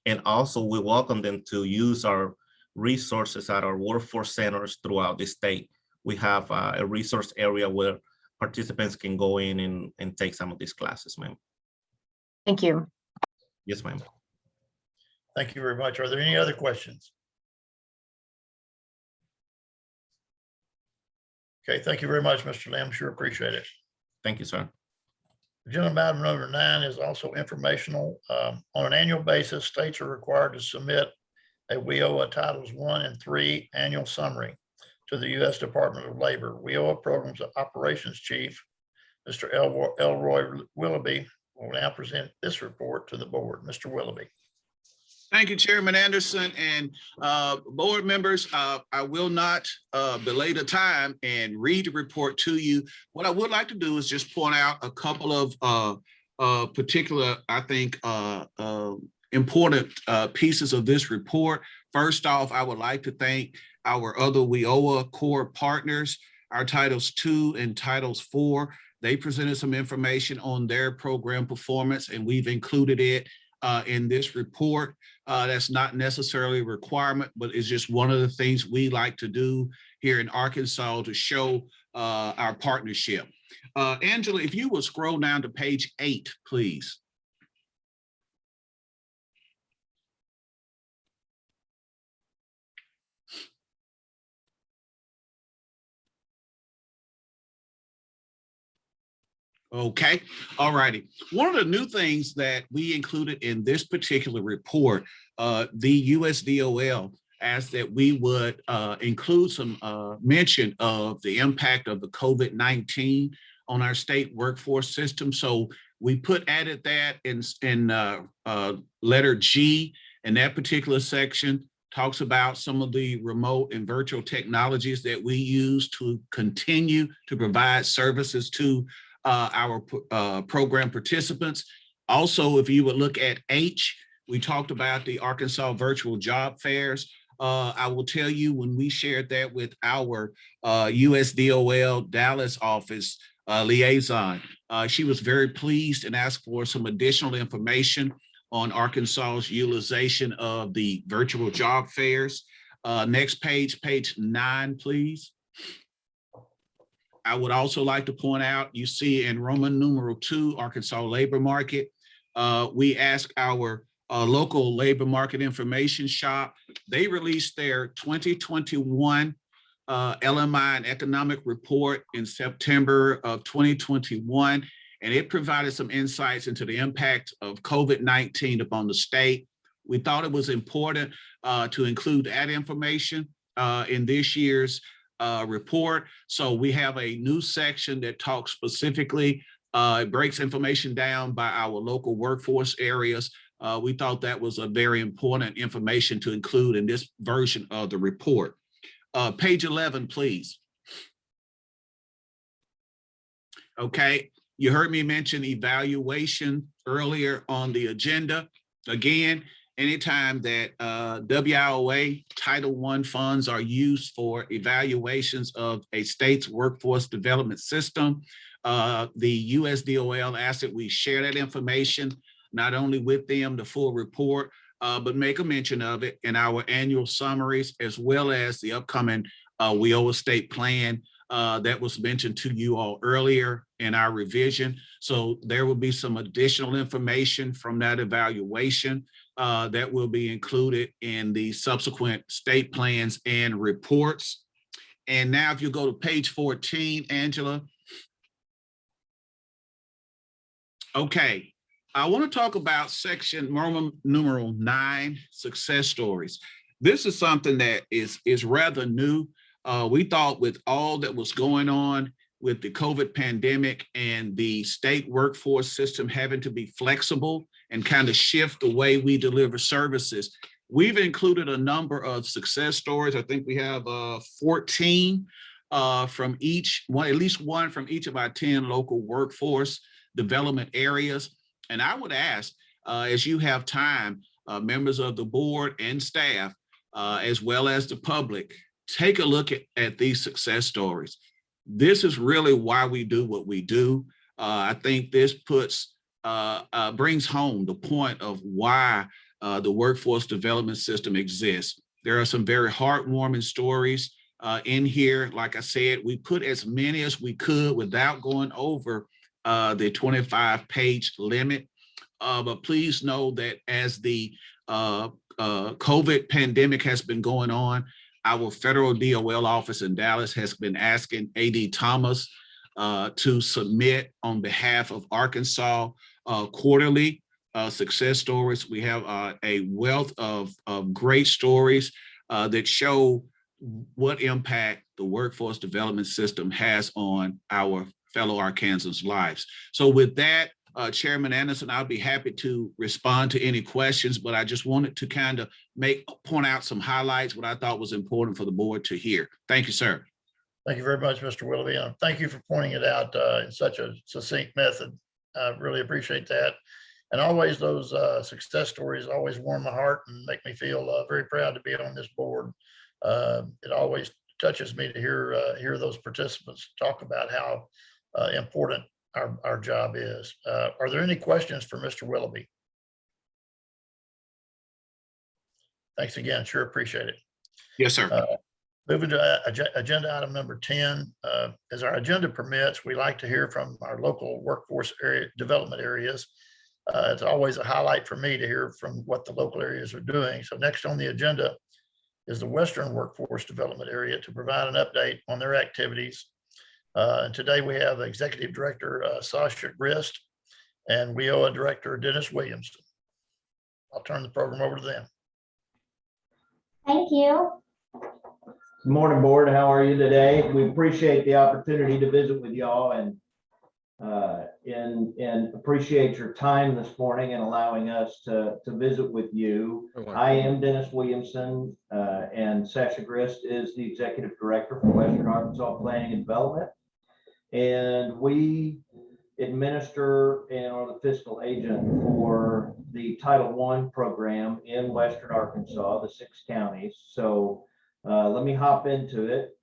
And also we welcome them to use our resources at our workforce centers throughout the state. We have a resource area where participants can go in and take some of these classes, ma'am. Thank you. Yes, ma'am. Thank you very much. Are there any other questions? Okay, thank you very much, Mr. Lim. Sure appreciate it. Thank you, sir. Agenda item number 9 is also informational. On an annual basis, states are required to submit a WIOA Titles 1 and 3 annual summary to the U.S. Department of Labor. WIOA Programs Operations Chief, Mr. Elroy Willoughby, will now present this report to the board. Mr. Willoughby. Thank you, Chairman Anderson and board members. I will not belay the time and read the report to you. What I would like to do is just point out a couple of particular, I think, important pieces of this report. First off, I would like to thank our other WIOA core partners, our Titles 2 and Titles 4. They presented some information on their program performance, and we've included it in this report. That's not necessarily a requirement, but it's just one of the things we like to do here in Arkansas to show our partnership. Angela, if you will scroll down to page 8, please. Okay, all righty. One of the new things that we included in this particular report, the USDOL asked that we would include some mention of the impact of the COVID-19 on our state workforce system. So we added that in letter G, and that particular section talks about some of the remote and virtual technologies that we use to continue to provide services to our program participants. Also, if you would look at H, we talked about the Arkansas virtual job fairs. I will tell you, when we shared that with our USDOL Dallas office liaison, she was very pleased and asked for some additional information on Arkansas's utilization of the virtual job fairs. Next page, page 9, please. I would also like to point out, you see in Roman numeral 2, Arkansas labor market, we ask our local labor market information shop. They released their 2021 LMI and economic report in September of 2021, and it provided some insights into the impact of COVID-19 upon the state. We thought it was important to include that information in this year's report. So we have a new section that talks specifically, it breaks information down by our local workforce areas. We thought that was a very important information to include in this version of the report. Page 11, please. Okay, you heard me mention evaluation earlier on the agenda. Again, anytime that WIOA Title I funds are used for evaluations of a state's workforce development system, the USDOL asked that we share that information, not only with them, the full report, but make a mention of it in our annual summaries, as well as the upcoming WIOA state plan that was mentioned to you all earlier in our revision. So there will be some additional information from that evaluation that will be included in the subsequent state plans and reports. And now if you go to page 14, Angela. Okay, I want to talk about section Roman numeral 9, success stories. This is something that is rather new. We thought with all that was going on with the COVID pandemic and the state workforce system having to be flexible and kind of shift the way we deliver services, we've included a number of success stories. I think we have 14 from each one, at least one from each of our 10 local workforce development areas. And I would ask, as you have time, members of the board and staff, as well as the public, take a look at these success stories. This is really why we do what we do. I think this brings home the point of why the workforce development system exists. There are some very heartwarming stories in here. Like I said, we put as many as we could without going over the 25-page limit. but please know that as the COVID pandemic has been going on, our federal DOL office in Dallas has been asking AD Thomas to submit on behalf of Arkansas quarterly success stories. We have a wealth of great stories that show what impact the workforce development system has on our fellow Arkansans' lives. So with that, Chairman Anderson, I'll be happy to respond to any questions, but I just wanted to kind of point out some highlights, what I thought was important for the board to hear. Thank you, sir. Thank you very much, Mr. Willoughby. And thank you for pointing it out in such a succinct method. I really appreciate that. And always those success stories always warm my heart and make me feel very proud to be on this board. It always touches me to hear those participants talk about how important our job is. Are there any questions for Mr. Willoughby? Thanks again. Sure appreciate it. Yes, sir. Moving to agenda item number 10, as our agenda permits, we like to hear from our local workforce area development areas. It's always a highlight for me to hear from what the local areas are doing. So next on the agenda is the Western Workforce Development Area to provide an update on their activities. And today we have Executive Director Sasha Grist and WIOA Director Dennis Williamson. I'll turn the program over to them. Thank you. Good morning, board. How are you today? We appreciate the opportunity to visit with y'all and appreciate your time this morning and allowing us to visit with you. I am Dennis Williamson and Sasha Grist is the Executive Director for Western Arkansas Planning and Development. And we administer and are the fiscal agent for the Title I program in Western Arkansas, the 6 counties. So let me hop into it.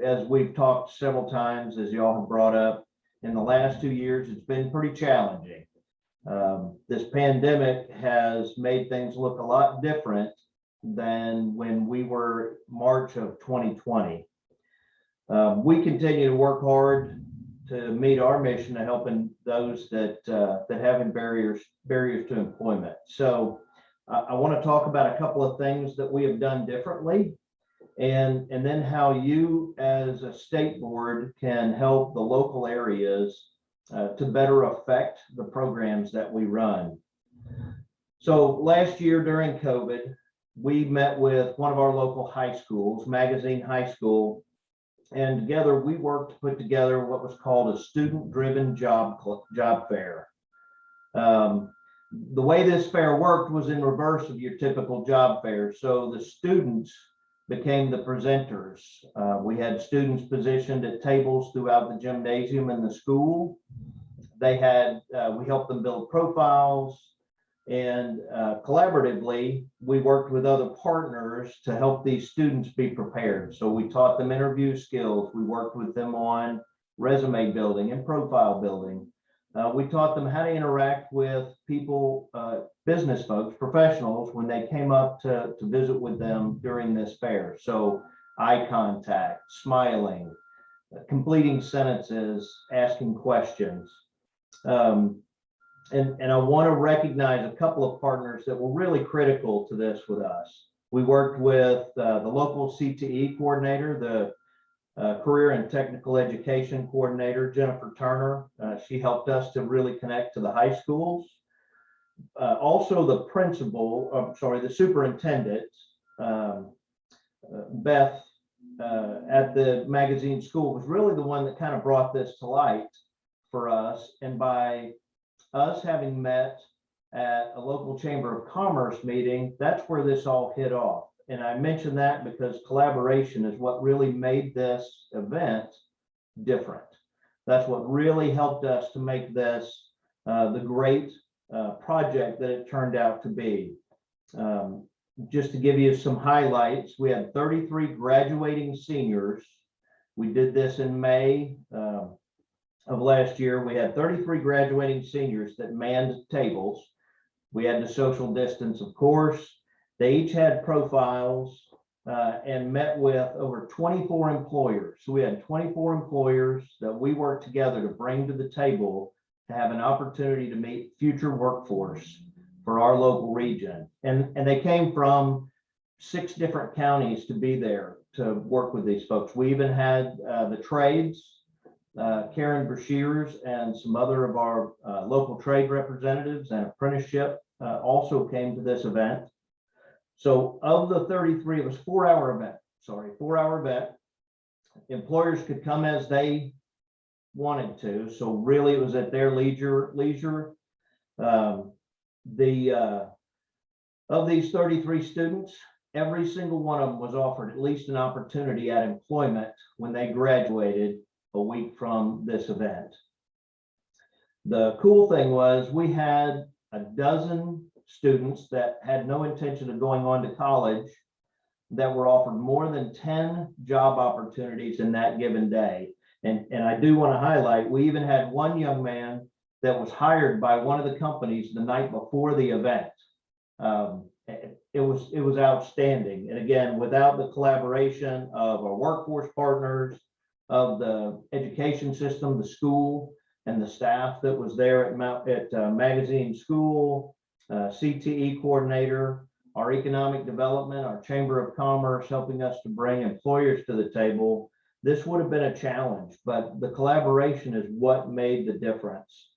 As we've talked several times, as y'all have brought up, in the last 2 years, it's been pretty challenging. This pandemic has made things look a lot different than when we were March of 2020. We continue to work hard to meet our mission of helping those that having barriers to employment. So I want to talk about a couple of things that we have done differently, and then how you as a state board can help the local areas to better affect the programs that we run. So last year during COVID, we met with one of our local high schools, Magazine High School, and together we worked to put together what was called a student-driven job fair. The way this fair worked was in reverse of your typical job fair. So the students became the presenters. We had students positioned at tables throughout the gymnasium in the school. We helped them build profiles, and collaboratively, we worked with other partners to help these students be prepared. So we taught them interview skills. We worked with them on resume building and profile building. We taught them how to interact with people, business folks, professionals, when they came up to visit with them during this fair. So eye contact, smiling, completing sentences, asking questions. And I want to recognize a couple of partners that were really critical to this with us. We worked with the local CTE coordinator, the Career and Technical Education Coordinator, Jennifer Turner. She helped us to really connect to the high schools. Also the superintendent, Beth, at the Magazine School was really the one that kind of brought this to light for us. And by us having met at a local Chamber of Commerce meeting, that's where this all hit off. And I mention that because collaboration is what really made this event different. That's what really helped us to make this the great project that it turned out to be. Just to give you some highlights, we had 33 graduating seniors. We did this in May of last year. We had 33 graduating seniors that manned tables. We had to social distance, of course. They each had profiles and met with over 24 employers. So we had 24 employers that we worked together to bring to the table to have an opportunity to meet future workforce for our local region. And they came from 6 different counties to be there to work with these folks. We even had the trades, Karen Brashears and some other of our local trade representatives and apprenticeship also came to this event. So of the 33, it was 4-hour event, 4-hour event. Employers could come as they wanted to. So really it was at their leisure. Of these 33 students, every single one of them was offered at least an opportunity at employment when they graduated a week from this event. The cool thing was we had a dozen students that had no intention of going on to college that were offered more than 10 job opportunities in that given day. And I do want to highlight, we even had one young man that was hired by one of the companies the night before the event. It was outstanding. And again, without the collaboration of our workforce partners, of the education system, the school, and the staff that was there at Magazine School, CTE coordinator, our economic development, our Chamber of Commerce helping us to bring employers to the table, this would have been a challenge, but the collaboration is what made the difference.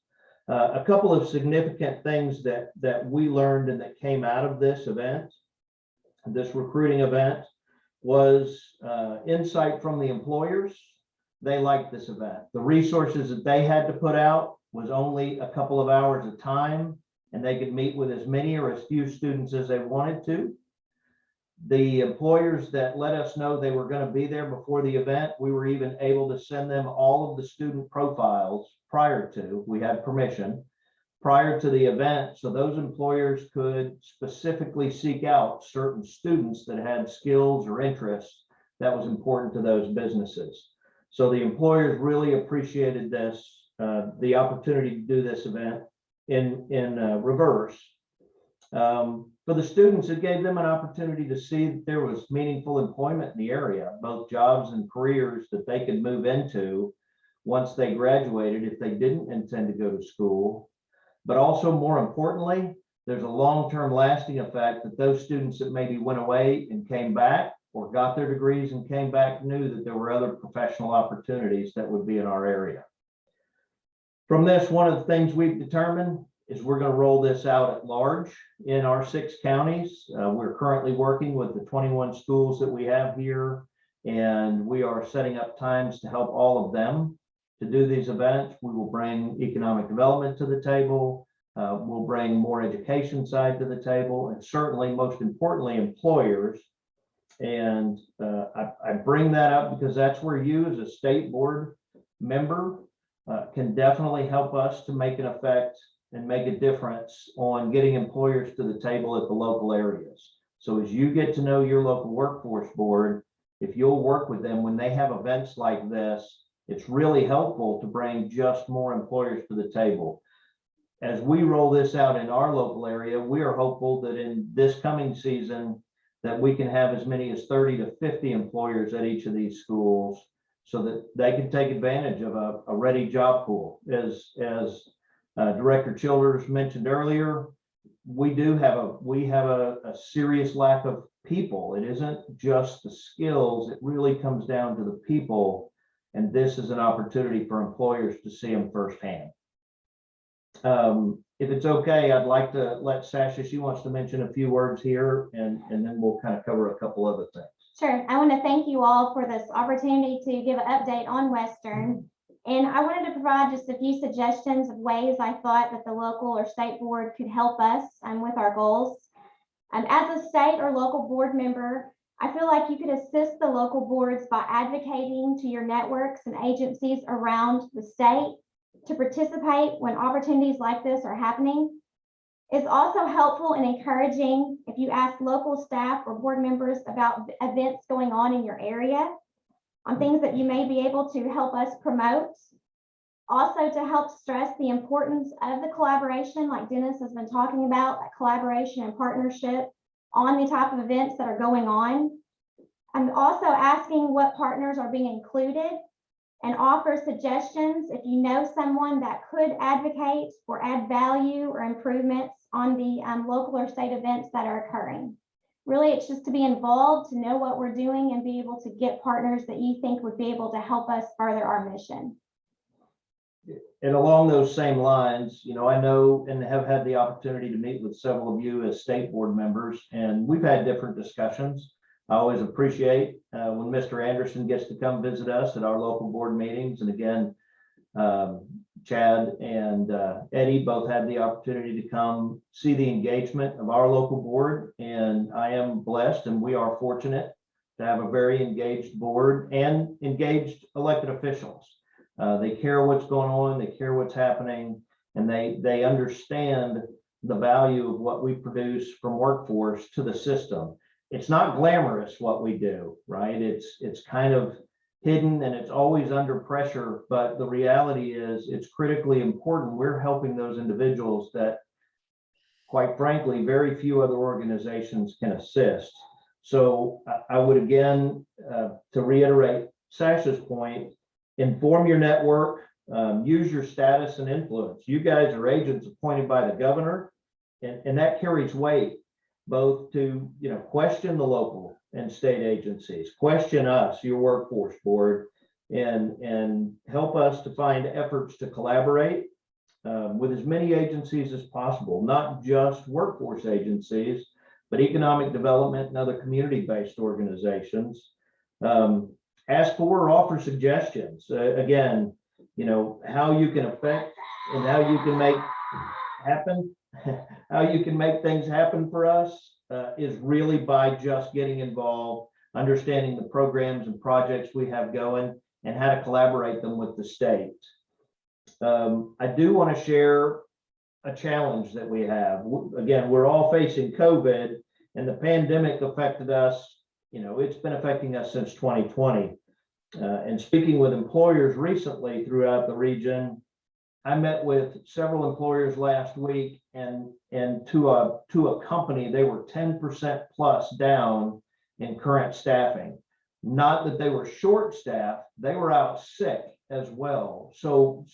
A couple of significant things that we learned and that came out of this event, this recruiting event, was insight from the employers. They liked this event. The resources that they had to put out was only a couple of hours of time, and they could meet with as many or as few students as they wanted to. The employers that let us know they were going to be there before the event, we were even able to send them all of the student profiles prior to, we had permission, prior to the event, so those employers could specifically seek out certain students that had skills or interests that was important to those businesses. So the employers really appreciated this, the opportunity to do this event in reverse. For the students, it gave them an opportunity to see that there was meaningful employment in the area, both jobs and careers that they could move into once they graduated if they didn't intend to go to school. But also, more importantly, there's a long-term lasting effect that those students that maybe went away and came back or got their degrees and came back knew that there were other professional opportunities that would be in our area. From this, one of the things we've determined is we're going to roll this out at large in our 6 counties. We're currently working with the 21 schools that we have here, and we are setting up times to help all of them to do these events. We will bring economic development to the table. We'll bring more education side to the table, and certainly, most importantly, employers. And I bring that up because that's where you as a state board member can definitely help us to make an effect and make a difference on getting employers to the table at the local areas. So as you get to know your local workforce board, if you'll work with them when they have events like this, it's really helpful to bring just more employers to the table. As we roll this out in our local area, we are hopeful that in this coming season that we can have as many as 30 to 50 employers at each of these schools so that they can take advantage of a ready job pool. As Director Childers mentioned earlier, we have a serious lack of people. It isn't just the skills, it really comes down to the people, and this is an opportunity for employers to see them firsthand. If it's okay, I'd like to let Sasha, she wants to mention a few words here, and then we'll kind of cover a couple other things. Sure. I want to thank you all for this opportunity to give an update on Western. And I wanted to provide just a few suggestions of ways I thought that the local or state board could help us with our goals. As a state or local board member, I feel like you could assist the local boards by advocating to your networks and agencies around the state to participate when opportunities like this are happening. It's also helpful and encouraging if you ask local staff or board members about events going on in your area, on things that you may be able to help us promote. Also, to help stress the importance of the collaboration, like Dennis has been talking about, that collaboration and partnership on the type of events that are going on. I'm also asking what partners are being included and offer suggestions if you know someone that could advocate or add value or improvements on the local or state events that are occurring. Really, it's just to be involved, to know what we're doing and be able to get partners that you think would be able to help us further our mission. And along those same lines, you know, I know and have had the opportunity to meet with several of you as state board members, and we've had different discussions. I always appreciate when Mr. Anderson gets to come visit us at our local board meetings. And again, Chad and Eddie both had the opportunity to come see the engagement of our local board. And I am blessed, and we are fortunate to have a very engaged board and engaged elected officials. They care what's going on, they care what's happening, and they understand the value of what we produce from workforce to the system. It's not glamorous what we do, right? It's kind of hidden and it's always under pressure, but the reality is it's critically important. We're helping those individuals that, quite frankly, very few other organizations can assist. So I would, again, to reiterate Sasha's point, inform your network, use your status and influence. You guys are agents appointed by the governor, and that carries weight, both to, you know, question the local and state agencies, question us, your workforce board, and help us to find efforts to collaborate with as many agencies as possible, not just workforce agencies, but economic development and other community-based organizations. Ask for or offer suggestions. Again, you know, how you can affect and how you can make happen, how you can make things happen for us is really by just getting involved, understanding the programs and projects we have going, and how to collaborate them with the state. I do want to share a challenge that we have. Again, we're all facing COVID, and the pandemic affected us. You know, it's been affecting us since 2020. And speaking with employers recently throughout the region, I met with several employers last week, and to a company, they were 10% plus down in current staffing. Not that they were short staffed, they were out sick as well. So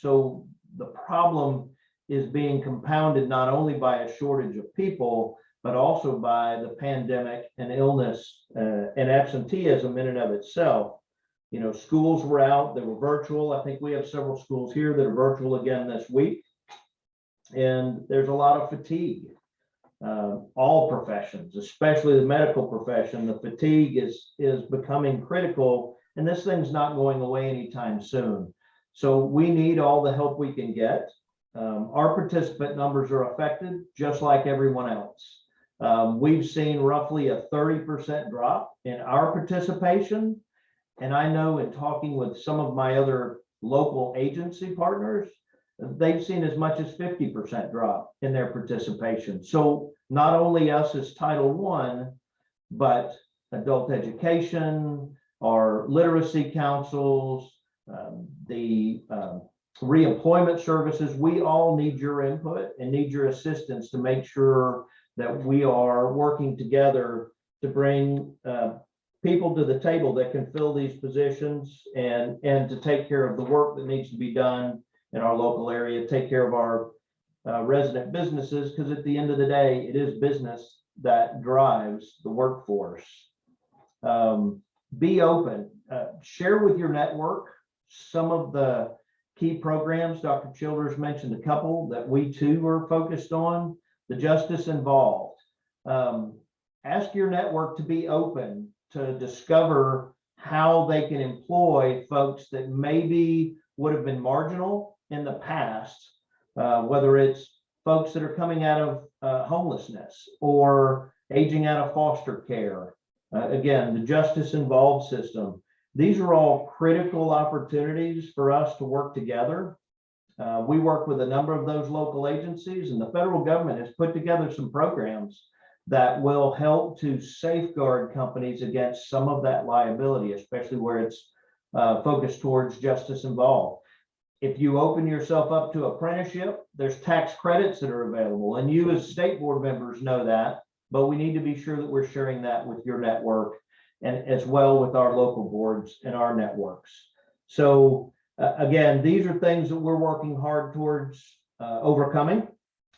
the problem is being compounded not only by a shortage of people, but also by the pandemic and illness and absenteeism in and of itself. You know, schools were out, they were virtual. I think we have several schools here that are virtual again this week. And there's a lot of fatigue. All professions, especially the medical profession, the fatigue is becoming critical, and this thing's not going away anytime soon. So we need all the help we can get. Our participant numbers are affected just like everyone else. We've seen roughly a 30% drop in our participation. And I know in talking with some of my other local agency partners, they've seen as much as 50% drop in their participation. So not only us as Title I, but adult education, our literacy councils, the reemployment services, we all need your input and need your assistance to make sure that we are working together to bring people to the table that can fill these positions and to take care of the work that needs to be done in our local area, take care of our resident businesses, because at the end of the day, it is business that drives the workforce. Be open, share with your network some of the key programs. Dr. Childers mentioned a couple that we too are focused on. The Justice Involved. Ask your network to be open to discover how they can employ folks that maybe would have been marginal in the past, whether it's folks that are coming out of homelessness or aging out of foster care. Again, the Justice Involved system. These are all critical opportunities for us to work together. We work with a number of those local agencies, and the federal government has put together some programs that will help to safeguard companies against some of that liability, especially where it's focused towards justice involved. If you open yourself up to apprenticeship, there's tax credits that are available, and you as state board members know that, but we need to be sure that we're sharing that with your network and as well with our local boards and our networks. So again, these are things that we're working hard towards overcoming.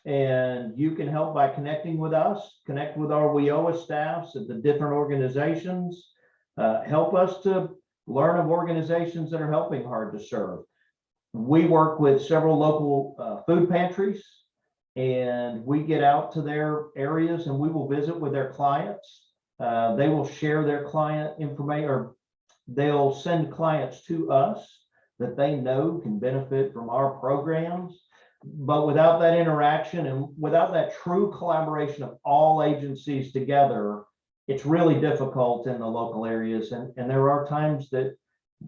And you can help by connecting with us, connect with our WIOA staffs at the different organizations, help us to learn of organizations that are helping hard to serve. We work with several local food pantries, and we get out to their areas and we will visit with their clients. They will share their client information, or they'll send clients to us that they know can benefit from our programs. But without that interaction and without that true collaboration of all agencies together, it's really difficult in the local areas. And there are times that,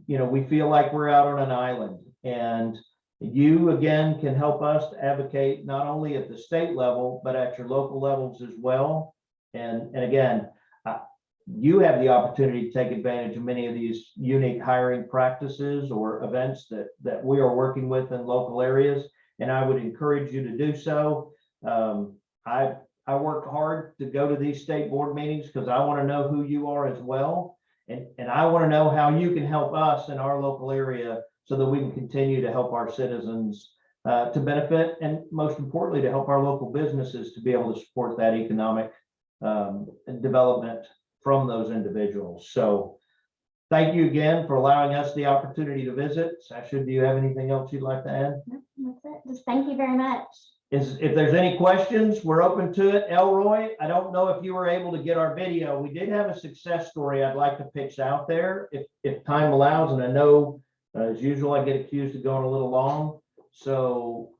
you know, we feel like we're out on an island. And you, again, can help us to advocate not only at the state level, but at your local levels as well. And again, you have the opportunity to take advantage of many of these unique hiring practices or events that we are working with in local areas. And I would encourage you to do so. I work hard to go to these state board meetings because I want to know who you are as well. And I want to know how you can help us in our local area so that we can continue to help our citizens to benefit, and most importantly, to help our local businesses to be able to support that economic development from those individuals. So thank you again for allowing us the opportunity to visit. Sasha, do you have anything else you'd like to add? No, that's it. Just thank you very much. If there's any questions, we're open to it. Elroy, I don't know if you were able to get our video. We did have a success story I'd like to pitch out there if time allows. And I know, as usual, I get accused of going a little long. So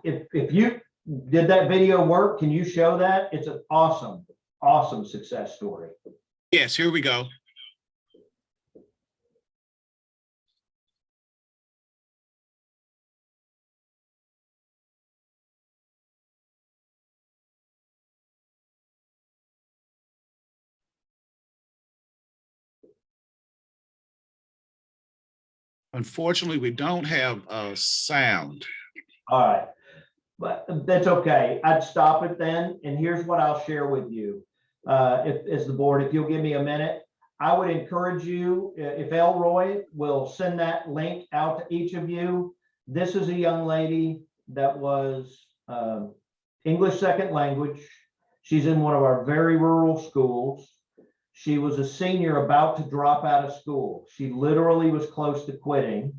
if you did that video work, can you show that? It's an awesome success story. Yes, here we go. Unfortunately, we don't have sound. All right, but that's okay. I'd stop it then. And here's what I'll share with you. As the board, if you'll give me a minute, I would encourage you, if Elroy will send that link out to each of you. This is a young lady that was English second language. She's in one of our very rural schools. She was a senior about to drop out of school. She literally was close to quitting.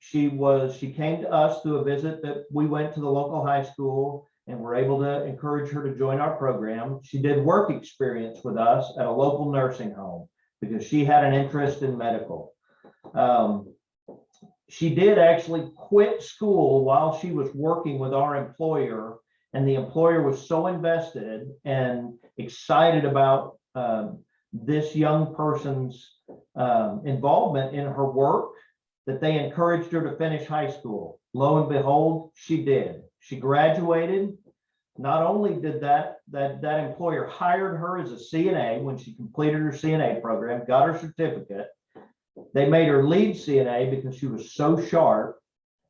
She came to us through a visit that we went to the local high school and were able to encourage her to join our program. She did work experience with us at a local nursing home because she had an interest in medical. She did actually quit school while she was working with our employer, and the employer was so invested and excited about this young person's involvement in her work that they encouraged her to finish high school. Lo and behold, she did. She graduated. Not only did that employer hired her as a CNA when she completed her CNA program, got her certificate. They made her lead CNA because she was so sharp.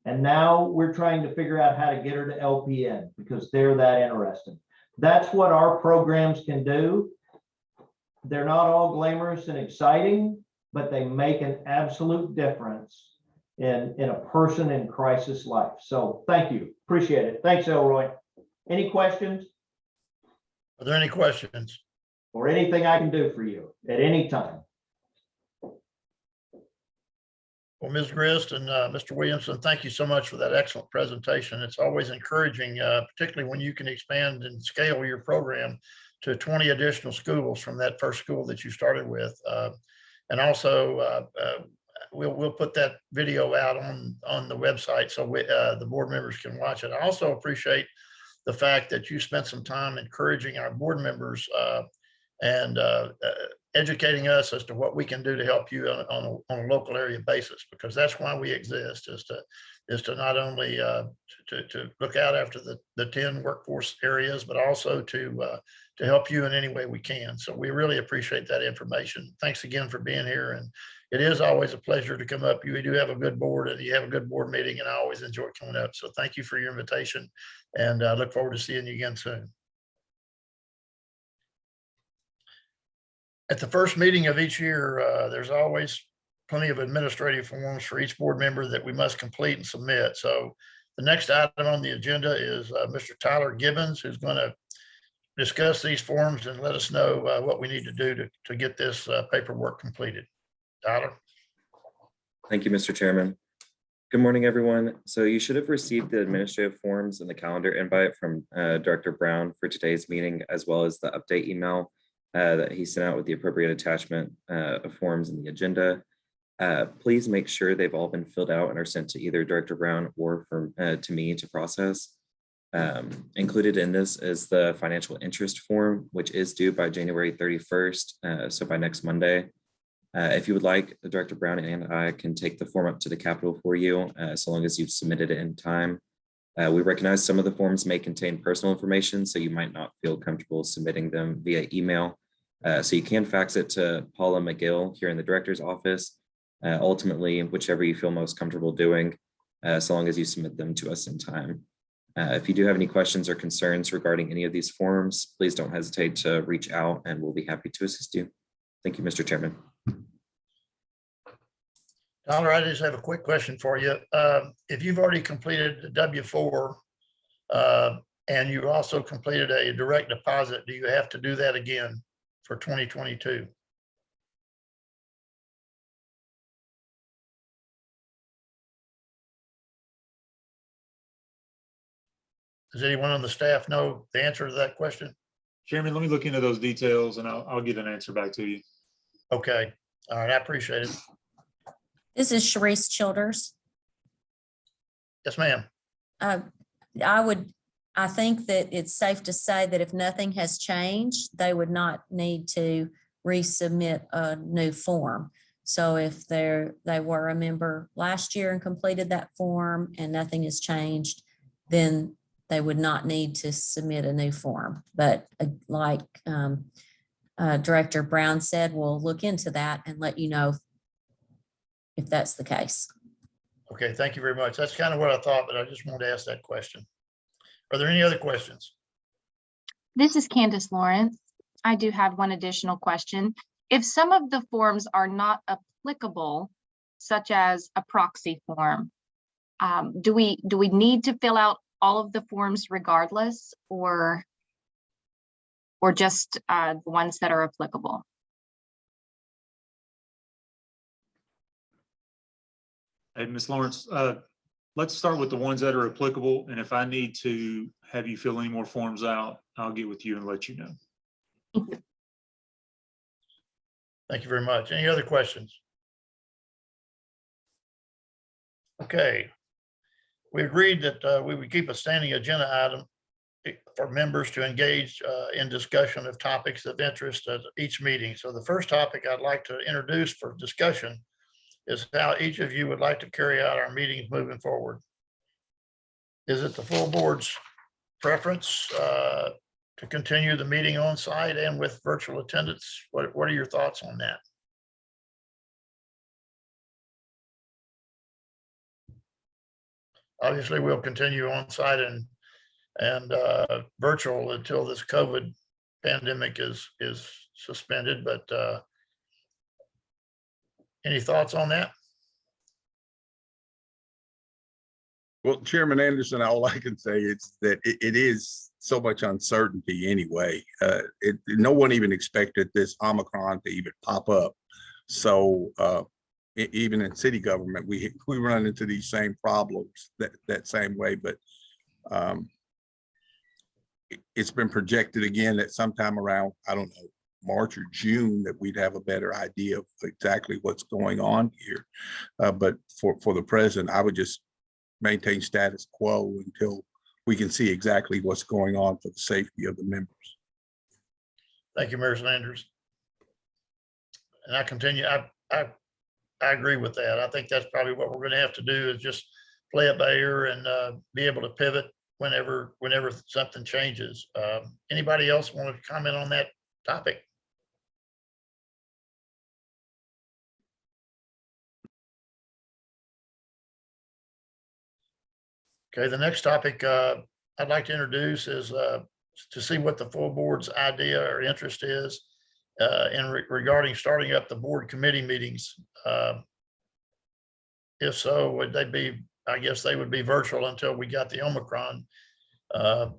And now we're trying to figure out how to get her to LPN because they're that interested. That's what our programs can do. They're not all glamorous and exciting, but they make an absolute difference in a person in crisis life. So thank you. Appreciate it. Thanks, Elroy. Any questions? Are there any questions? Or anything I can do for you at any time? Well, Ms. Grist and Mr. Williamson, thank you so much for that excellent presentation. It's always encouraging, particularly when you can expand and scale your program to 20 additional schools from that first school that you started with. And also, we'll put that video out on the website so the board members can watch it. I also appreciate the fact that you spent some time encouraging our board members and educating us as to what we can do to help you on a local area basis, because that's why we exist, is to not only to look out after the 10 workforce areas, but also to help you in any way we can. So we really appreciate that information. Thanks again for being here. And it is always a pleasure to come up. You do have a good board and you have a good board meeting, and I always enjoy coming up. So thank you for your invitation, and I look forward to seeing you again soon. At the first meeting of each year, there's always plenty of administrative forms for each board member that we must complete and submit. So the next item on the agenda is Mr. Tyler Gibbons, who's going to discuss these forms and let us know what we need to do to get this paperwork completed. Tyler? Thank you, Mr. Chairman. Good morning, everyone. So you should have received the administrative forms and the calendar invite from Director Brown for today's meeting, as well as the update email that he sent out with the appropriate attachment of forms in the agenda. Please make sure they've all been filled out and are sent to either Director Brown or to me to process. Included in this is the financial interest form, which is due by January 31st, so by next Monday. If you would like, Director Brown and I can take the form up to the Capitol for you, so long as you've submitted it in time. We recognize some of the forms may contain personal information, so you might not feel comfortable submitting them via email. So you can fax it to Paula McGill here in the director's office. Ultimately, whichever you feel most comfortable doing, so long as you submit them to us in time. If you do have any questions or concerns regarding any of these forms, please don't hesitate to reach out and we'll be happy to assist you. Thank you, Mr. Chairman. Tyler, I just have a quick question for you. If you've already completed the W-4 and you also completed a direct deposit, do you have to do that again for 2022? Does anyone on the staff know the answer to that question? Chairman, let me look into those details and I'll get an answer back to you. Okay, all right, I appreciate it. This is Sharice Childers. Yes, ma'am. I think that it's safe to say that if nothing has changed, they would not need to resubmit a new form. So if they were a member last year and completed that form and nothing has changed, then they would not need to submit a new form. But like Director Brown said, we'll look into that and let you know if that's the case. Okay, thank you very much. That's kind of what I thought, but I just wanted to ask that question. Are there any other questions? This is Candace Lawrence. I do have one additional question. If some of the forms are not applicable, such as a proxy form, do we need to fill out all of the forms regardless, or just the ones that are applicable? Hey, Ms. Lawrence, let's start with the ones that are applicable. And if I need to have you fill any more forms out, I'll get with you and let you know. Thank you very much. Any other questions? Okay. We agreed that we would keep a standing agenda item for members to engage in discussion of topics of interest at each meeting. So the first topic I'd like to introduce for discussion is how each of you would like to carry out our meetings moving forward. Is it the full board's preference to continue the meeting on site and with virtual attendance? What are your thoughts on that? Obviously, we'll continue on site and virtual until this COVID pandemic is suspended, but any thoughts on that? Well, Chairman Anderson, all I can say is that it is so much uncertainty anyway. No one even expected this Omicron to even pop up. So even in city government, we run into these same problems that same way. But it's been projected again that sometime around, I don't know, March or June, that we'd have a better idea of exactly what's going on here. But for the present, I would just maintain status quo until we can see exactly what's going on for the safety of the members. Thank you, Mayor Sanders. And I continue, I agree with that. I think that's probably what we're going to have to do, is just play it by ear and be able to pivot whenever something changes. Anybody else want to comment on that topic? Okay, the next topic I'd like to introduce is to see what the full board's idea or interest is regarding starting up the board committee meetings If so, would they be, I guess they would be virtual until we got the Omicron out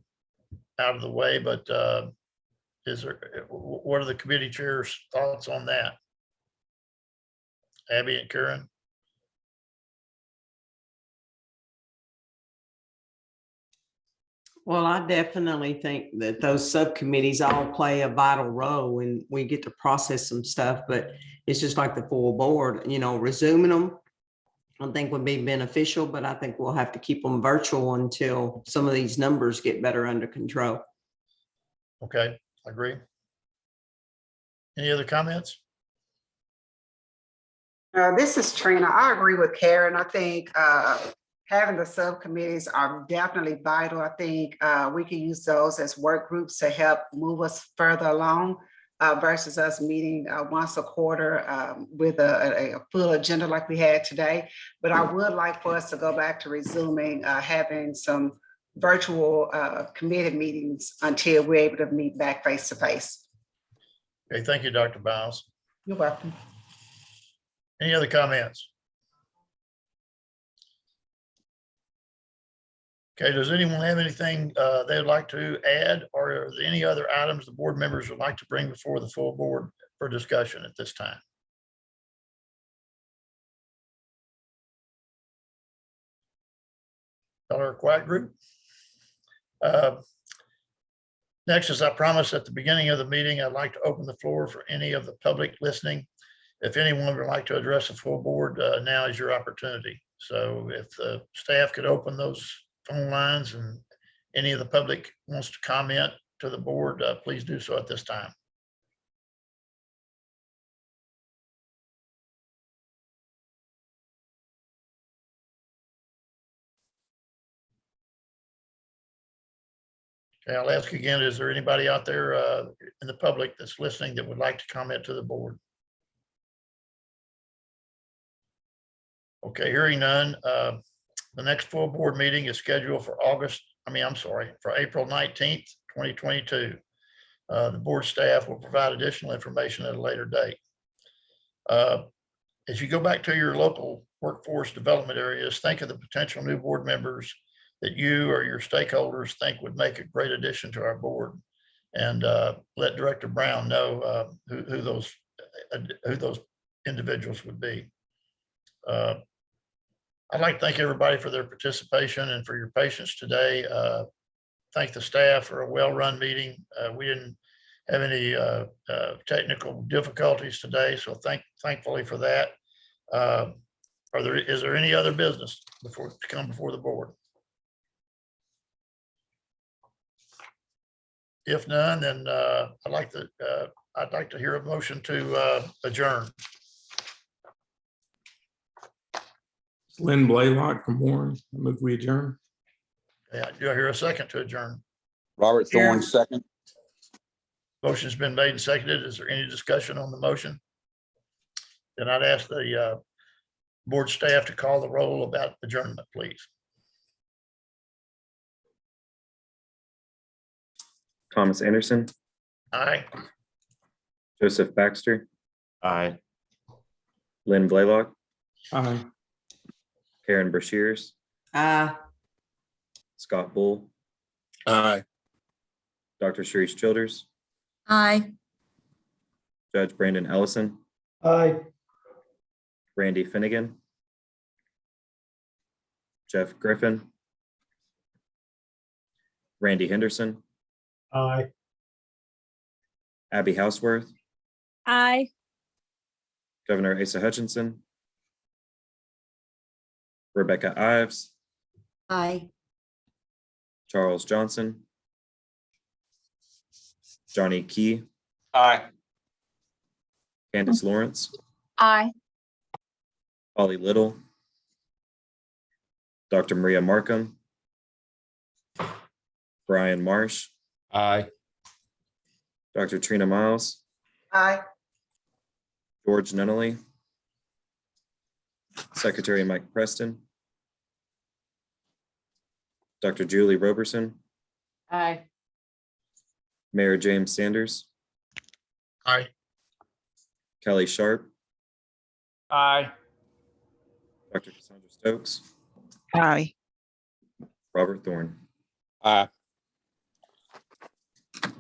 of the way, but what are the committee chairs' thoughts on that? Abby and Karen? Well, I definitely think that those subcommittees all play a vital role and we get to process some stuff, but it's just like the full board, resuming them. I think would be beneficial, but I think we'll have to keep them virtual until some of these numbers get better under control. Okay, I agree. Any other comments? This is Trina. I agree with Karen. I think having the subcommittees are definitely vital. I think we can use those as work groups to help move us further along versus us meeting once a quarter with a full agenda like we had today. But I would like for us to go back to resuming having some virtual committee meetings until we're able to meet back face to face. Okay, thank you, Dr. Biles. You're welcome. Any other comments? Okay, does anyone have anything they'd like to add, or are there any other items the board members would like to bring before the full board for discussion at this time? Y'all are a quiet group. Next, as I promised at the beginning of the meeting, I'd like to open the floor for any of the public listening. If anyone would like to address the full board, now is your opportunity. So if the staff could open those phone lines and any of the public wants to comment to the board, please do so at this time. Okay, I'll ask again, is there anybody out there in the public that's listening that would like to comment to the board? Okay, hearing none. The next full board meeting is scheduled for for April 19th, 2022. The board staff will provide additional information at a later date. As you go back to your local workforce development areas, think of the potential new board members that you or your stakeholders think would make a great addition to our board, and let Director Brown know who those individuals would be. I'd like to thank everybody for their participation and for your patience today. Thank the staff for a well-run meeting. We didn't have any technical difficulties today, so thankfully for that. Is there any other business to come before the board? If none, then I'd like to hear a motion to adjourn. Lynn Blaylock from Warren. I move we adjourn. Yeah, do I hear a second to adjourn? Robert Thorne, second. Motion's been made and seconded. Is there any discussion on the motion? Then I'd ask the board staff to call the roll about adjournment, please. Thomas Anderson, Aye. Joseph Baxter, Aye. Lynn Blaylock, Aye. Karen Brashears, Scott Bull, Aye. Dr. Sharice Childers, Aye. Judge Brandon Ellison, Aye. Randy Finnegan, Jeff Griffin, Randy Henderson, Aye. Abby Houseworth, Aye. Governor Asa Hutchinson, Rebecca Ives, Aye. Charles Johnson, Johnny Key, Aye. Candace Lawrence, Aye. Holly Little, Dr. Maria Markham, Brian Marsh, Aye. Dr. Trina Miles, Aye. George Nunnally, Secretary Mike Preston, Dr. Julie Roberson, Aye. Mayor James Sanders, Aye. Kelly Sharp, Aye. Dr. Cassandra Stokes, Aye. Robert Thorne. Aye.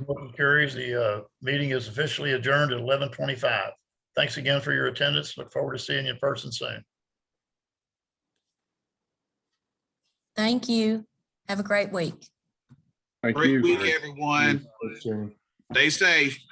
Motion carries. The meeting is officially adjourned at 11:25. Thanks again for your attendance. Look forward to seeing you in person soon. Thank you. Have a great week. Thank Great you. week, everyone. Stay safe.